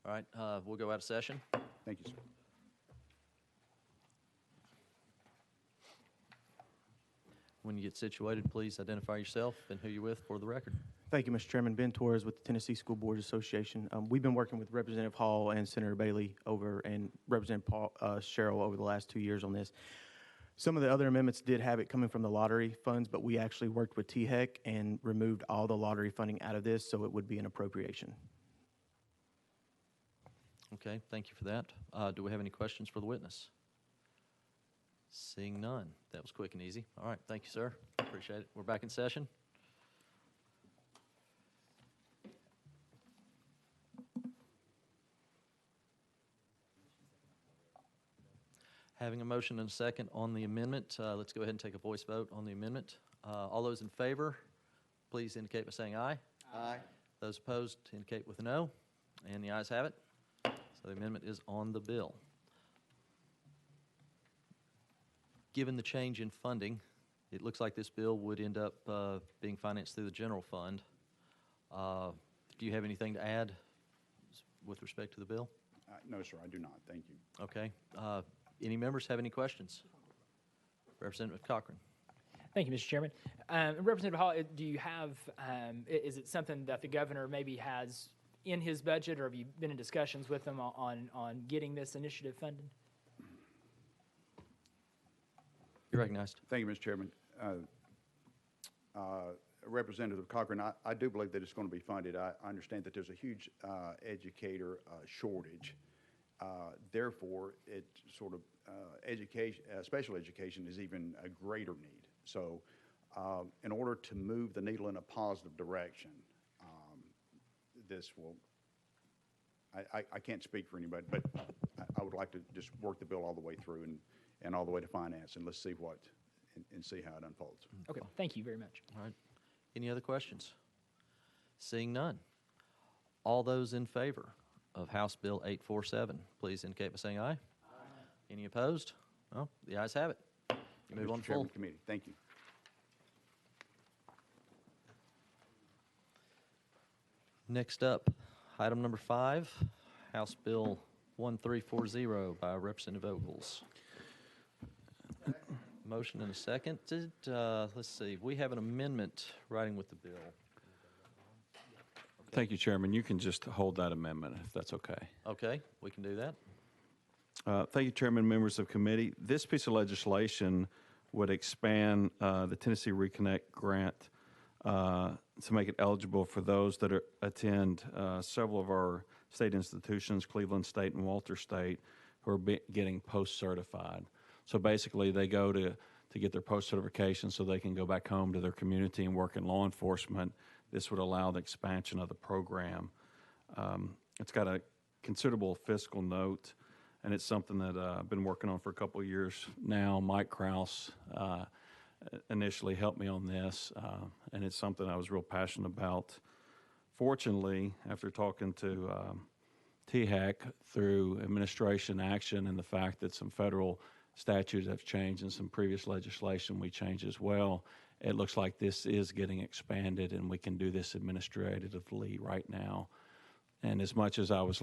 Speaker 1: All right, we'll go out of session.
Speaker 11: Thank you, sir.
Speaker 1: When you get situated, please identify yourself and who you're with for the record.
Speaker 13: Thank you, Mr. Chairman. Ben Torres with the Tennessee School Boards Association. We've been working with Representative Hall and Senator Bailey and Representative Sherrill over the last 2 years on this. Some of the other amendments did have it coming from the lottery funds, but we actually worked with THEC and removed all the lottery funding out of this, so it would be an appropriation.
Speaker 1: Okay, thank you for that. Do we have any questions for the witness? Seeing none. That was quick and easy. All right, thank you, sir. Appreciate it. We're back in session. Having a motion and a second on the amendment, let's go ahead and take a voice vote on the amendment. All those in favor, please indicate by saying aye.
Speaker 6: Aye.
Speaker 1: Those opposed indicate with a no, and the ayes have it. So the amendment is on the bill. Given the change in funding, it looks like this bill would end up being financed through the general fund. Do you have anything to add with respect to the bill?
Speaker 11: No, sir, I do not. Thank you.
Speaker 1: Okay. Any members have any questions? Representative Cochran.
Speaker 9: Thank you, Mr. Chairman. Representative Hall, do you have, is it something that the governor maybe has in his budget, or have you been in discussions with him on getting this initiative funded?
Speaker 1: You're recognized.
Speaker 11: Thank you, Mr. Chairman. Representative Cochran, I do believe that it's going to be funded. I understand that there's a huge educator shortage. Therefore, it sort of special education is even a greater need. So in order to move the needle in a positive direction, this will, I can't speak for anybody, but I would like to just work the bill all the way through and all the way to finance, and let's see and see how it unfolds.
Speaker 9: Okay, thank you very much.
Speaker 1: All right. Any other questions? Seeing none. All those in favor of House Bill 847, please indicate by saying aye. Aye. Any opposed? Well, the ayes have it. You move on to
Speaker 11: Mr. Chairman,
Speaker 1: full.
Speaker 11: committee, thank you.
Speaker 1: Next up, item number 5, House Bill 1340 by Representative Ogles. Motion and a second. Let's see. We have an amendment writing with the bill.
Speaker 14: Thank you, Chairman. You can just hold that amendment if that's okay.
Speaker 1: Okay, we can do that.
Speaker 14: Thank you, Chairman, members of committee. This piece of legislation would expand the Tennessee Reconnect grant to make it eligible for those that attend several of our state institutions, Cleveland State and Walter State, who are getting post-certified. So basically, they go to get their post-certification so they can go back home to their community and work in law enforcement. This would allow the expansion of the program. It's got a considerable fiscal note, and it's something that I've been working on for a couple of years now. Mike Krause initially helped me on this, and it's something I was real passionate about. Fortunately, after talking to THEC through administration action and the fact that some federal statutes have changed and some previous legislation we changed as well, it looks like this is getting expanded and we can do this administratively right now. And as much as I was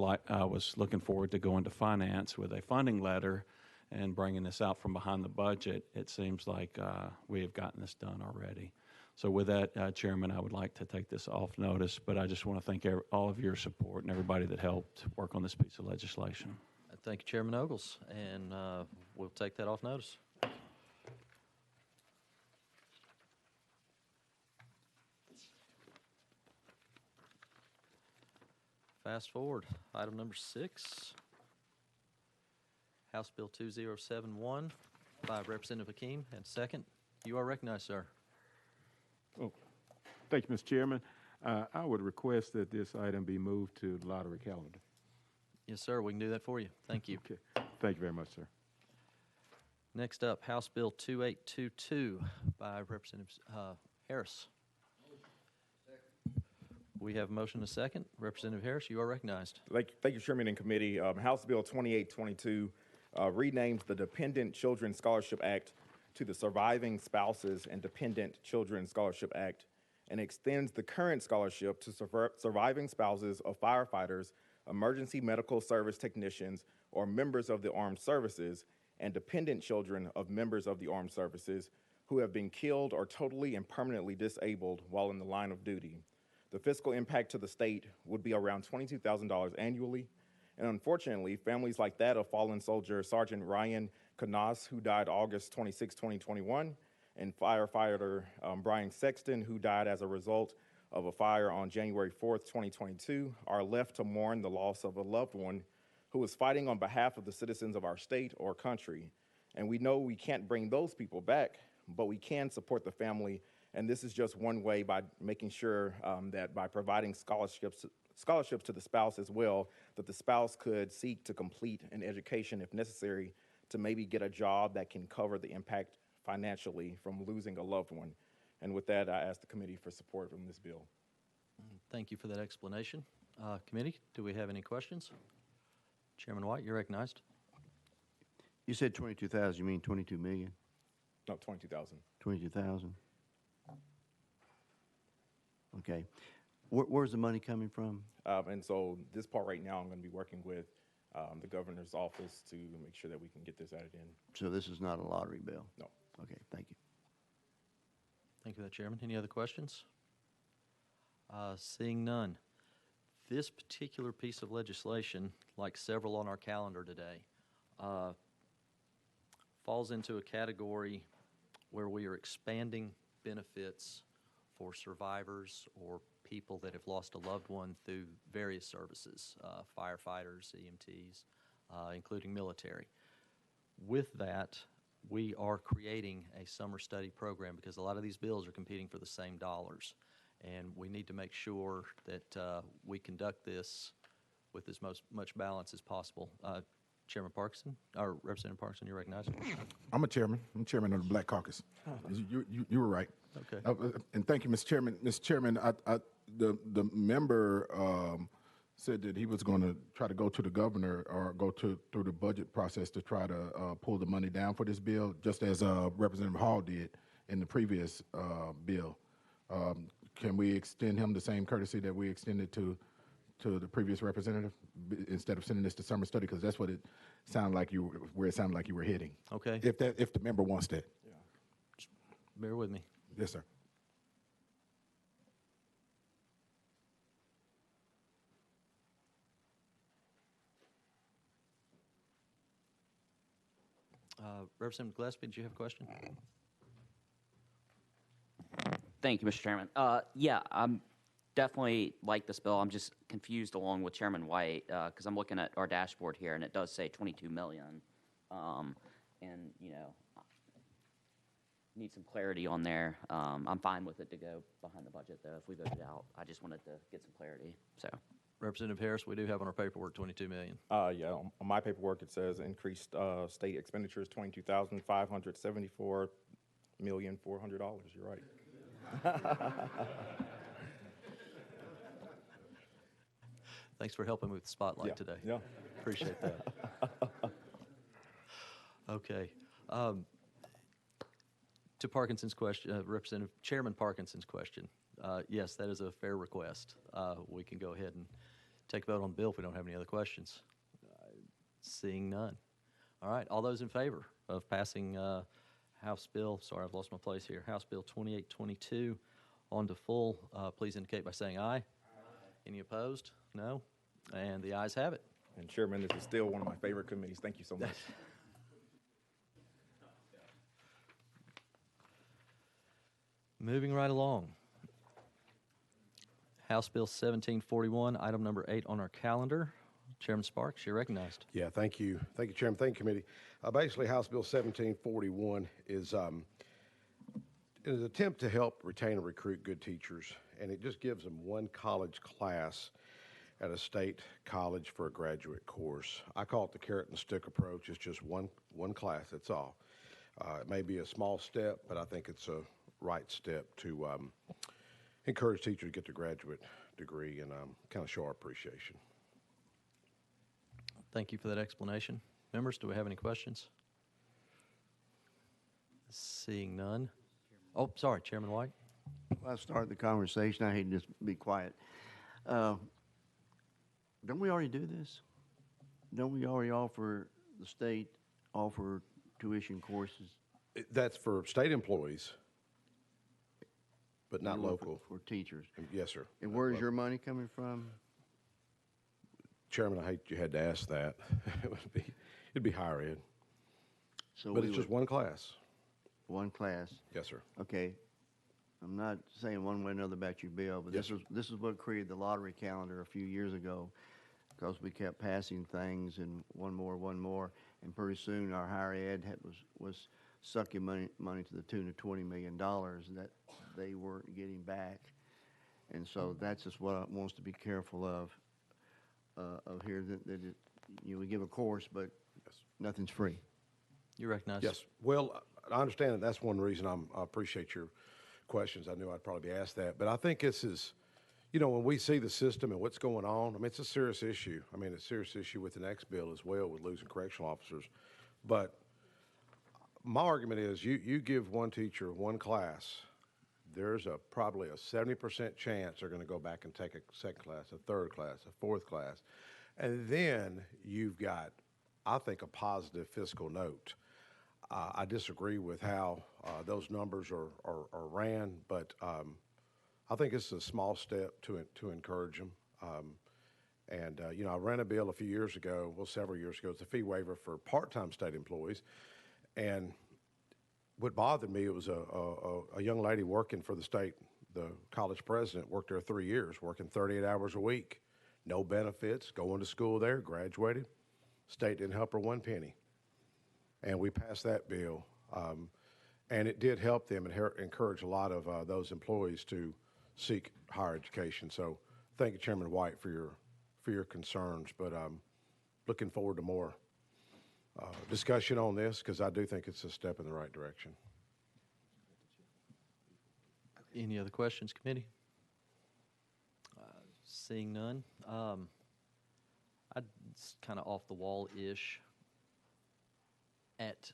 Speaker 14: looking forward to going to finance with a funding letter and bringing this out from behind the budget, it seems like we have gotten this done already. So with that, Chairman, I would like to take this off notice, but I just want to thank all of your support and everybody that helped work on this piece of legislation.
Speaker 1: Thank you, Chairman Ogles, and we'll take that off notice. Fast forward, item number 6, House Bill 2071 by Representative Hakeem, and second. You are recognized, sir.
Speaker 15: Oh, thank you, Mr. Chairman. I would request that this item be moved to the lottery calendar.
Speaker 1: Yes, sir, we can do that for you. Thank you.
Speaker 15: Okay. Thank you very much, sir.
Speaker 1: Next up, House Bill 2822 by Representative Harris. We have a motion and a second. Representative Harris, you are recognized.
Speaker 16: Thank you, Chairman and Committee. House Bill 2822 renames the Dependent Children Scholarship Act to the Surviving Spouses and Dependent Children Scholarship Act and extends the current scholarship to surviving spouses of firefighters, emergency medical service technicians, or members of the armed services, and dependent children of members of the armed services who have been killed or totally and permanently disabled while in the line of duty. The fiscal impact to the state would be around $22,000 annually. And unfortunately, families like that of fallen soldier Sergeant Ryan Canas, who died August 26, 2021, and firefighter Brian Sexton, who died as a result of a fire on January 4th, 2022, are left to mourn the loss of a loved one who was fighting on behalf of the citizens of our state or country. And we know we can't bring those people back, but we can support the family. And this is just one way by making sure that by providing scholarships to the spouse as well, that the spouse could seek to complete an education if necessary to maybe get a job that can cover the impact financially from losing a loved one. And with that, I ask the committee for support from this bill.
Speaker 1: Thank you for that explanation. Committee, do we have any questions? Chairman White, you're recognized.
Speaker 6: You said 22,000, you mean 22 million?
Speaker 16: No, 22,000.
Speaker 6: 22,000? Okay. Where's the money coming from?
Speaker 16: And so this part right now, I'm going to be working with the governor's office to make sure that we can get this added in.
Speaker 6: So this is not a lottery bill?
Speaker 16: No.
Speaker 6: Okay, thank you.
Speaker 1: Thank you for that, Chairman. Any other questions? Seeing none. This particular piece of legislation, like several on our calendar today, falls into a category where we are expanding benefits for survivors or people that have lost a loved one through various services, firefighters, EMTs, including military. With that, we are creating a summer study program because a lot of these bills are competing for the same dollars. And we need to make sure that we conduct this with as much balance as possible. Chairman Parkinson, or Representative Parkinson, you're recognized.
Speaker 7: I'm a chairman. I'm chairman of the Black Caucus. You were right.
Speaker 1: Okay.
Speaker 7: And thank you, Mr. Chairman. Mr. Chairman, the member said that he was going to try to go to the governor or go through the budget process to try to pull the money down for this bill, just as Representative Hall did in the previous bill. Can we extend him the same courtesy that we extended to the previous representative instead of sending this to summer study? Because that's what it sounded like where it sounded like you were heading.
Speaker 1: Okay.
Speaker 7: If the member wants that.
Speaker 16: Yeah.
Speaker 1: Just bear with me.
Speaker 7: Yes, sir.
Speaker 1: Representative Gillespie, did you have a question?
Speaker 17: Thank you, Mr. Chairman. Yeah, I'm definitely like this bill. I'm just confused along with Chairman White because I'm looking at our dashboard here and it does say 22 million. And, you know, need some clarity on there. I'm fine with it to go behind the budget, though, if we vote it out. I just wanted to get some clarity, so.
Speaker 1: Representative Harris, we do have on our paperwork 22 million.
Speaker 16: Yeah, on my paperwork, it says increased state expenditures, $22,574,400. You're right.
Speaker 1: Thanks for helping me with the spotlight today.
Speaker 16: Yeah.
Speaker 1: Appreciate that. Okay. To Parkinson's question, Representative Chairman Parkinson's question, yes, that is a fair request. We can go ahead and take a vote on the bill if we don't have any other questions. Seeing none. All right, all those in favor of passing House Bill, sorry, I've lost my place here, House Bill 2822 on to full, please indicate by saying aye. Aye. Any opposed? No? And the ayes have it.
Speaker 16: And Chairman, this is still one of my favorite committees. Thank you so much.
Speaker 1: Moving right along. House Bill 1741, item number 8 on our calendar. Chairman Sparks, you're recognized.
Speaker 18: Yeah, thank you. Thank you, Chairman. Thank you, committee. Basically, House Bill 1741 is an attempt to help retain and recruit good teachers, and it just gives them one college class at a state college for a graduate course. I call it the carrot and stick approach. It's just one class, that's all. It may be a small step, but I think it's a right step to encourage teachers to get their graduate degree and kind of show our appreciation.
Speaker 1: Thank you for that explanation. Members, do we have any questions? Seeing none. Oh, sorry, Chairman White.
Speaker 6: Well, I started the conversation. I hate to just be quiet. Don't we already do this? Don't we already offer, the state offer tuition courses?
Speaker 18: That's for state employees, but not
Speaker 6: You know,
Speaker 18: local.
Speaker 6: For teachers.
Speaker 18: Yes, sir.
Speaker 6: And where's your money coming from?
Speaker 18: Chairman, I hate you had to ask that. It'd be higher ed.
Speaker 6: So
Speaker 18: But
Speaker 6: we
Speaker 18: it's just
Speaker 6: would-
Speaker 18: one class.
Speaker 6: One class?
Speaker 18: Yes, sir.
Speaker 6: Okay. I'm not saying one way or another about your bill, but
Speaker 18: Yes,
Speaker 6: this is what created the lottery calendar a few years ago, because we kept passing things and one more, and pretty soon our higher ed was sucking money to the tune of $20 million that they weren't getting back. And so that's just what I want us to be careful of here, that we give a course, but nothing's free.
Speaker 1: You recognize?
Speaker 18: Yes. Well, I understand that. That's one reason I appreciate your questions. I knew I'd probably be asked that. But I think this is, when we see the system and what's going on, I mean, it's a serious issue. I mean, it's a serious issue with the next bill as well, with losing correctional officers. But my argument is you give one teacher one class, there's probably a 70% chance they're going to go back and take a second class, a third class, a fourth class. And then you've got, I think, a positive fiscal note. I disagree with how those numbers are ran, but I think it's a small step to encourage them. I ran a bill a few years ago, several years ago. It's a fee waiver for part-time state employees. And what bothered me, it was a young lady working for the state, the college president, worked there 3 years, working 38 hours a week, no benefits, going to school there, graduated. State didn't help her one penny. And we passed that bill, and it did help them and encourage a lot of those employees to seek higher education. So thank you, Chairman White, for your concerns, but looking forward to more discussion on this, because I do think it's a step in the right direction.
Speaker 1: Any other questions, committee? Seeing none. It's kind of off the wall-ish. At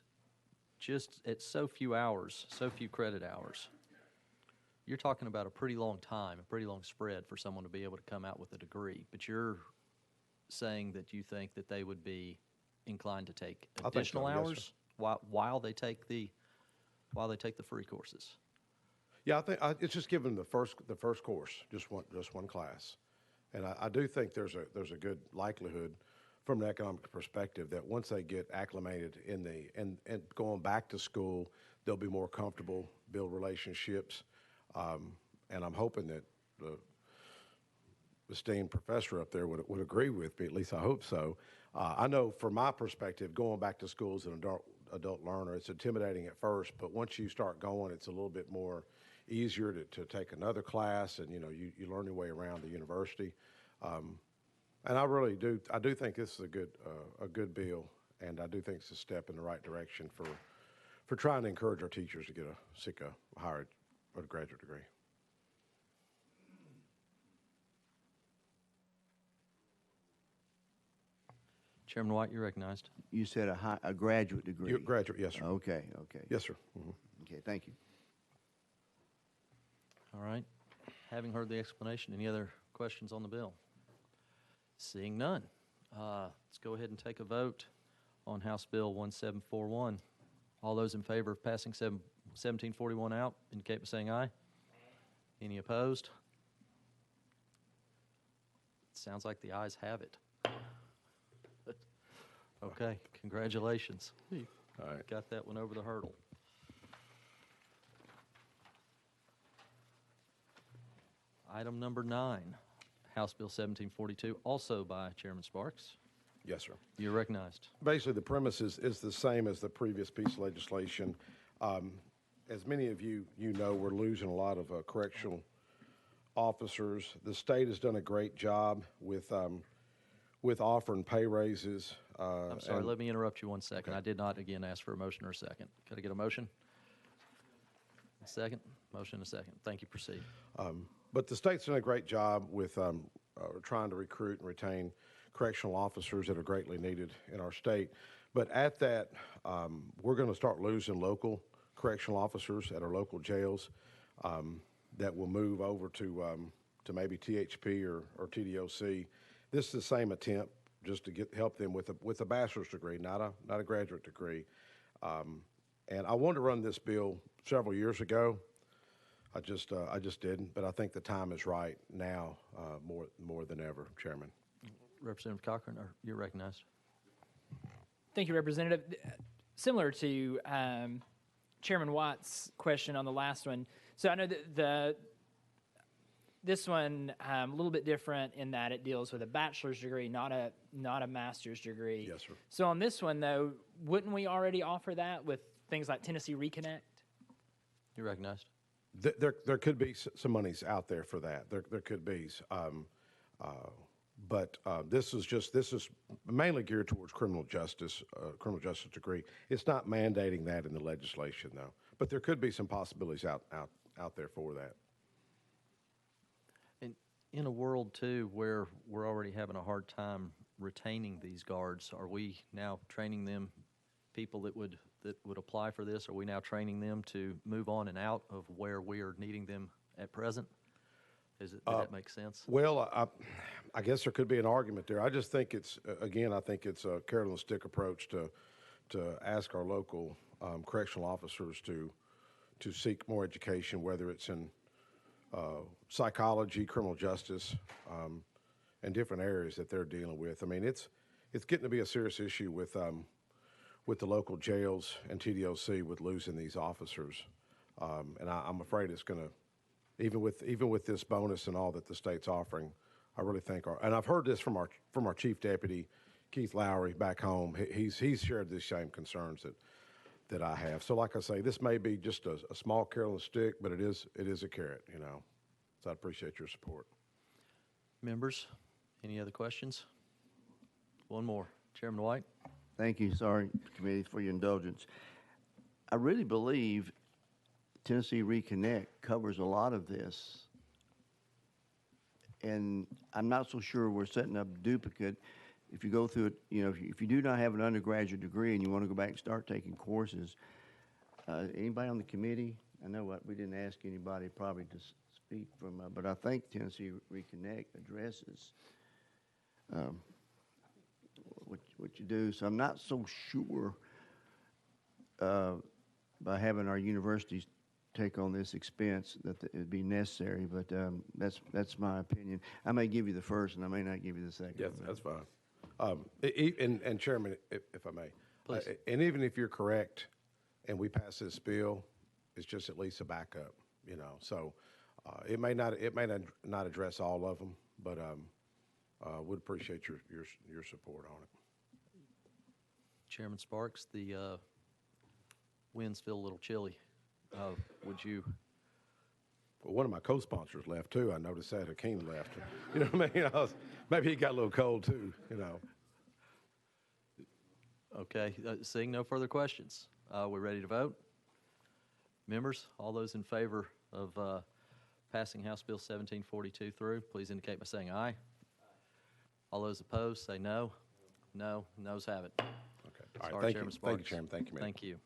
Speaker 1: so few hours, so few credit hours, you're talking about a pretty long time, a pretty long spread for someone to be able to come out with a degree. But you're saying that you think that they would be inclined to take additional hours while they take the free courses.
Speaker 18: Yeah, I think it's just giving them the first course, just one class, and I do think there's a good likelihood from an economic perspective that once they get acclimated and going back to school, they'll be more comfortable, build relationships, and I'm hoping that the esteemed professor up there would agree with me. At least I hope so. I know from my perspective, going back to school as an adult learner, it's intimidating at first, but once you start going, it's a little bit more easier to take another class, and you learn your way around the university. And I do think this is a good bill, and I do think it's a step in the right direction for trying to encourage our teachers to seek a higher or graduate degree.
Speaker 1: Chairman White, you're recognized.
Speaker 6: You said a graduate degree.
Speaker 18: Graduate, yes, sir.
Speaker 6: Okay.
Speaker 18: Yes, sir. Mm-hmm.
Speaker 6: Okay, thank you.
Speaker 1: All right. Having heard the explanation, any other questions on the bill? Seeing none, let's go ahead and take a vote on House Bill 1741. All those in favor of passing 1741 out indicate by saying aye. Any opposed? Sounds like the ayes have it. Okay, congratulations.
Speaker 18: All right.
Speaker 1: Got that one over the hurdle. Item number 9, House Bill 1742, also by Chairman Sparks.
Speaker 18: Yes, sir.
Speaker 1: You're recognized.
Speaker 18: Basically, the premise is the same as the previous piece of legislation. As many of you know, we're losing a lot of correctional officers. The state has done a great job with offering pay raises.
Speaker 1: I'm sorry,
Speaker 18: and-
Speaker 1: let me interrupt you one second. I did not, again, ask for a motion or a second. Could I get a motion? A second? Motion, a second. Thank you. Proceed.
Speaker 18: But the state's done a great job with trying to recruit and retain correctional officers that are greatly needed in our state. But at that, we're going to start losing local correctional officers at our local jails that will move over to maybe THP or TDOC. This is the same attempt, just to help them with a bachelor's degree, not a graduate degree. And I wanted to run this bill several years ago. I just didn't, but I think the time is right now, more than ever, Chairman.
Speaker 1: Representative Cochran, you're recognized.
Speaker 9: Thank you, Representative. Similar to Chairman Watt's question on the last one, so I know that this one a little bit different in that it deals with a bachelor's degree, not a master's degree.
Speaker 18: Yes, sir.
Speaker 9: So on this one, though, wouldn't we already offer that with things like Tennessee Reconnect?
Speaker 1: You're recognized.
Speaker 18: There could be some monies out there for that. There could be, but this is mainly geared towards criminal justice degree. It's not mandating that in the legislation, though. But there could be some possibilities out there for that.
Speaker 1: And in a world too where we're already having a hard time retaining these guards, are we now training them? People that would apply for this, are we now training them to move on and out of where we are needing them at present? Does that make sense?
Speaker 18: Well, I guess there could be an argument there. I just think it's I think it's a carrot on the stick approach to ask our local correctional officers to seek more education, whether it's in psychology, criminal justice, and different areas that they're dealing with. I mean, it's getting to be a serious issue with the local jails and TDOC with losing these officers, and I'm afraid it's going to, even with this bonus and all that the state's offering, I really think and I've heard this from our chief deputy, Keith Lowry, back home. He's shared these same concerns that I have. So, like I say, this may be just a small carrot on the stick, but it is a carrot, you know. So I appreciate your support.
Speaker 1: Members, any other questions? One more, Chairman White.
Speaker 6: Thank you. Sorry, committee, for your indulgence. I really believe Tennessee Reconnect covers a lot of this. And I'm not so sure we're setting up duplicate. If you go through it, you know, if you do not have an undergraduate degree and you want to go back and start taking courses, anybody on the committee? I know we didn't ask anybody probably to speak from, but I think Tennessee Reconnect addresses what you do. So I'm not so sure by having our universities take on this expense that it'd be necessary, but that's my opinion. I may give you the first and I may not give you the second.
Speaker 18: Yes, that's fine. And Chairman, if I may,
Speaker 1: Please.
Speaker 18: And even if you're correct and we pass this bill, it's just at least a backup, you know. So it may not address all of them, but would appreciate your support on it.
Speaker 1: Chairman Sparks, the winds feel a little chilly. Would you?
Speaker 18: Well, one of my co-sponsors left too. I noticed that Hakeem left. You know what I mean? Maybe he got a little cold too. You know.
Speaker 1: Okay. Seeing no further questions, we're ready to vote. Members, all those in favor of passing House Bill 1742 through, please indicate by saying aye. All those opposed, say no. No. Noes have it.
Speaker 18: Okay. All right.
Speaker 1: Sorry,
Speaker 18: Thank
Speaker 1: Chairman
Speaker 18: you.
Speaker 1: Sparks.
Speaker 18: Thank you, Chairman. Thank you, ma'am.
Speaker 1: Thank you.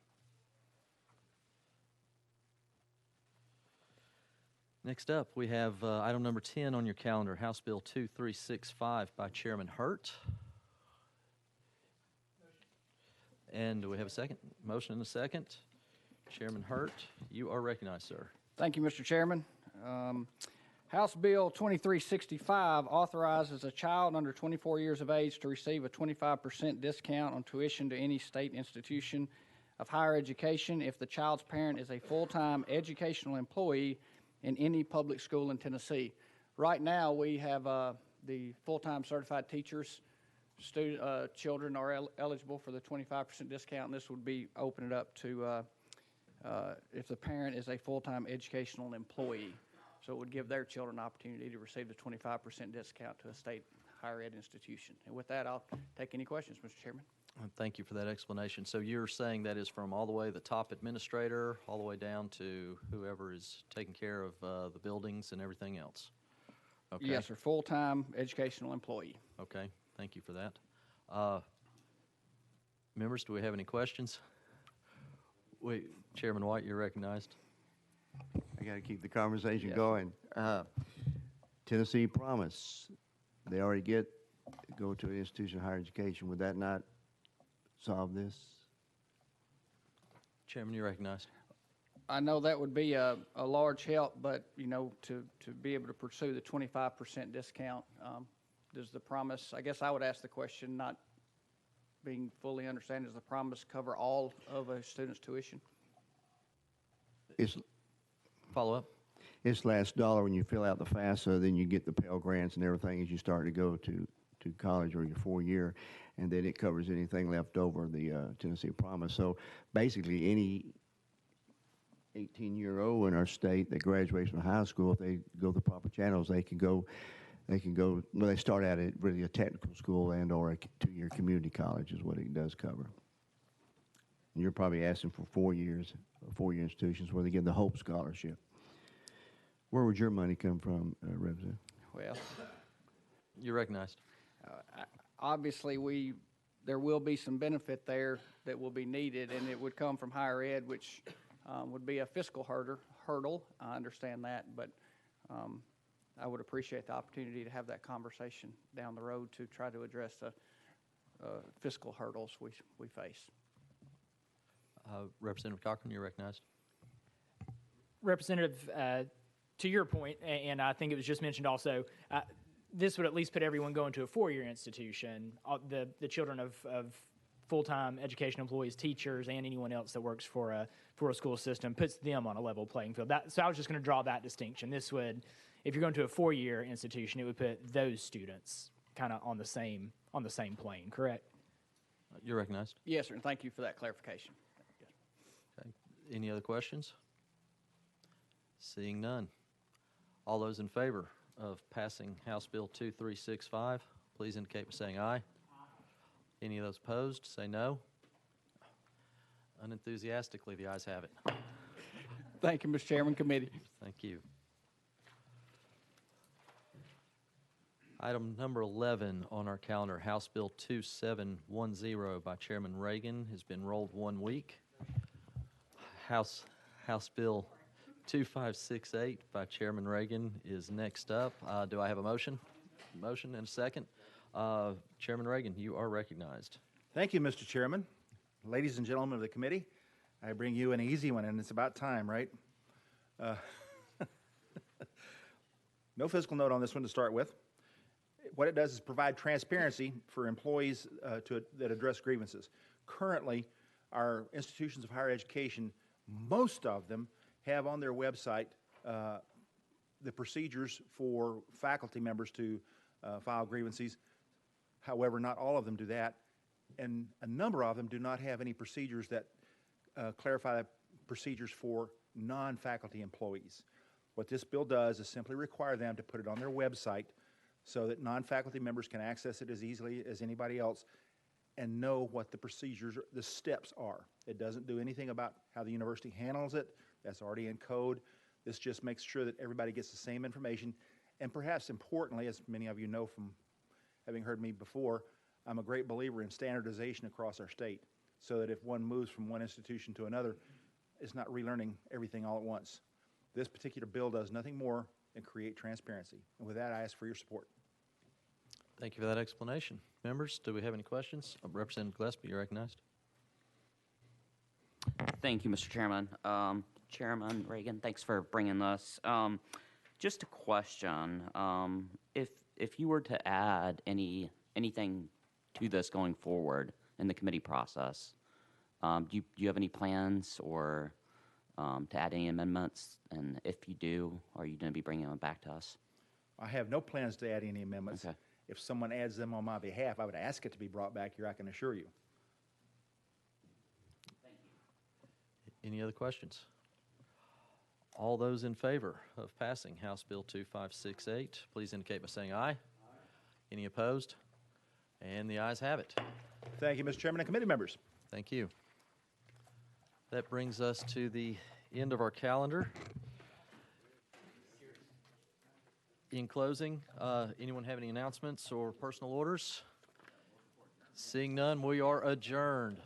Speaker 1: Next up, we have item number 10 on your calendar, House Bill 2365 by Chairman Hurt. And do we have a second? Motion and a second. Chairman Hurt, you are recognized, sir.
Speaker 19: Thank you, Mr. Chairman. House Bill 2365 authorizes a child under 24 years of age to receive a 25% discount on tuition to any state institution of higher education if the child's parent is a full-time educational employee in any public school in Tennessee. Right now, we have the full-time certified teachers. Children are eligible for the 25% discount, and this would be open it up to if the parent is a full-time educational employee. So it would give their children an opportunity to receive the 25% discount to a state higher ed institution. And with that, I'll take any questions, Mr. Chairman.
Speaker 1: Thank you for that explanation. So you're saying that is from all the way the top administrator, all the way down to whoever is taking care of the buildings and everything else? Okay.
Speaker 19: Yes, sir, full-time educational employee.
Speaker 1: Okay, thank you for that. Members, do we have any questions? Wait, Chairman White, you're recognized.
Speaker 6: I got to keep the conversation
Speaker 19: Yes.
Speaker 6: going. Tennessee Promise, they already go to an institution of higher education. Would that not solve this?
Speaker 1: Chairman, you're recognized.
Speaker 19: I know that would be a large help, but, you know, to be able to pursue the 25% discount, does the promise, I guess I would ask the question, not being fully understanding, does the promise cover all of a student's tuition?
Speaker 6: It's
Speaker 1: Follow up.
Speaker 6: It's last dollar when you fill out the FAFSA, then you get the Pell Grants and everything as you start to go to college or your 4-year, and then it covers anything left over the Tennessee Promise. So basically, any 18-year-old in our state that graduates from high school, if they go the proper channels, they can go. Well, they start out at really a technical school and or a 2-year community college is what it does cover. And you're probably asking for 4 years, 4-year institutions where they give the Hope Scholarship. Where would your money come from, Representative?
Speaker 19: Well,
Speaker 1: You're recognized.
Speaker 19: obviously, there will be some benefit there that will be needed, and it would come from higher ed, which would be a fiscal hurdle. I understand that, but I would appreciate the opportunity to have that conversation down the road to try to address the fiscal hurdles we face.
Speaker 1: Representative Cochran, you're recognized.
Speaker 9: Representative, to your point, and I think it was just mentioned also, this would at least put everyone going to a 4-year institution, the children of full-time education employees, teachers, and anyone else that works for a school system, puts them on a level playing field. So I was just going to draw that distinction. This would, if you're going to a 4-year institution, it would put those students kind of on the same plane, correct?
Speaker 1: You're recognized.
Speaker 19: Yes, sir, and thank you for that clarification.
Speaker 1: Okay. Any other questions? Seeing none. All those in favor of passing House Bill 2365, please indicate by saying aye. Any of those opposed, say no. Unenthusiastically, the ayes have it.
Speaker 19: Thank you, Mr. Chairman, committee.
Speaker 1: Thank you. Item number 11 on our calendar, House Bill 2710 by Chairman Reagan, has been rolled 1 week. House Bill 2568 by Chairman Reagan is next up. Do I have a motion? Motion and a second. Chairman Reagan, you are recognized.
Speaker 20: Thank you, Mr. Chairman. Ladies and gentlemen of the committee, I bring you an easy one, and it's about time, right? No fiscal note on this one to start with. What it does is provide transparency for employees that address grievances. Currently, our institutions of higher education, most of them have on their website the procedures for faculty members to file grievances. However, not all of them do that, and a number of them do not have any procedures that clarify the procedures for non-faculty employees. What this bill does is simply require them to put it on their website so that non-faculty members can access it as easily as anybody else and know what the procedures, the steps are. It doesn't do anything about how the university handles it. That's already in code. This just makes sure that everybody gets the same information. And perhaps importantly, as many of you know from having heard me before, I'm a great believer in standardization across our state so that if one moves from one institution to another, it's not relearning everything all at once. This particular bill does nothing more than create transparency. And with that, I ask for your support.
Speaker 1: Thank you for that explanation. Members, do we have any questions? Representative Gillespie, you're recognized.
Speaker 17: Thank you, Mr. Chairman. Chairman Reagan, thanks for bringing this. Just a question. If you were to add anything to this going forward in the committee process, do you have any plans or to add any amendments? And if you do, are you going to be bringing them back to us?
Speaker 20: I have no plans to add any amendments.
Speaker 17: Okay.
Speaker 20: If someone adds them on my behalf, I would ask it to be brought back here, I can assure you.
Speaker 1: Any other questions? All those in favor of passing House Bill 2568, please indicate by saying aye. Any opposed? And the ayes have it.
Speaker 20: Thank you, Mr. Chairman and committee members.
Speaker 1: Thank you. That brings us to the end of our calendar. In closing, anyone have any announcements or personal orders? Seeing none, we are adjourned.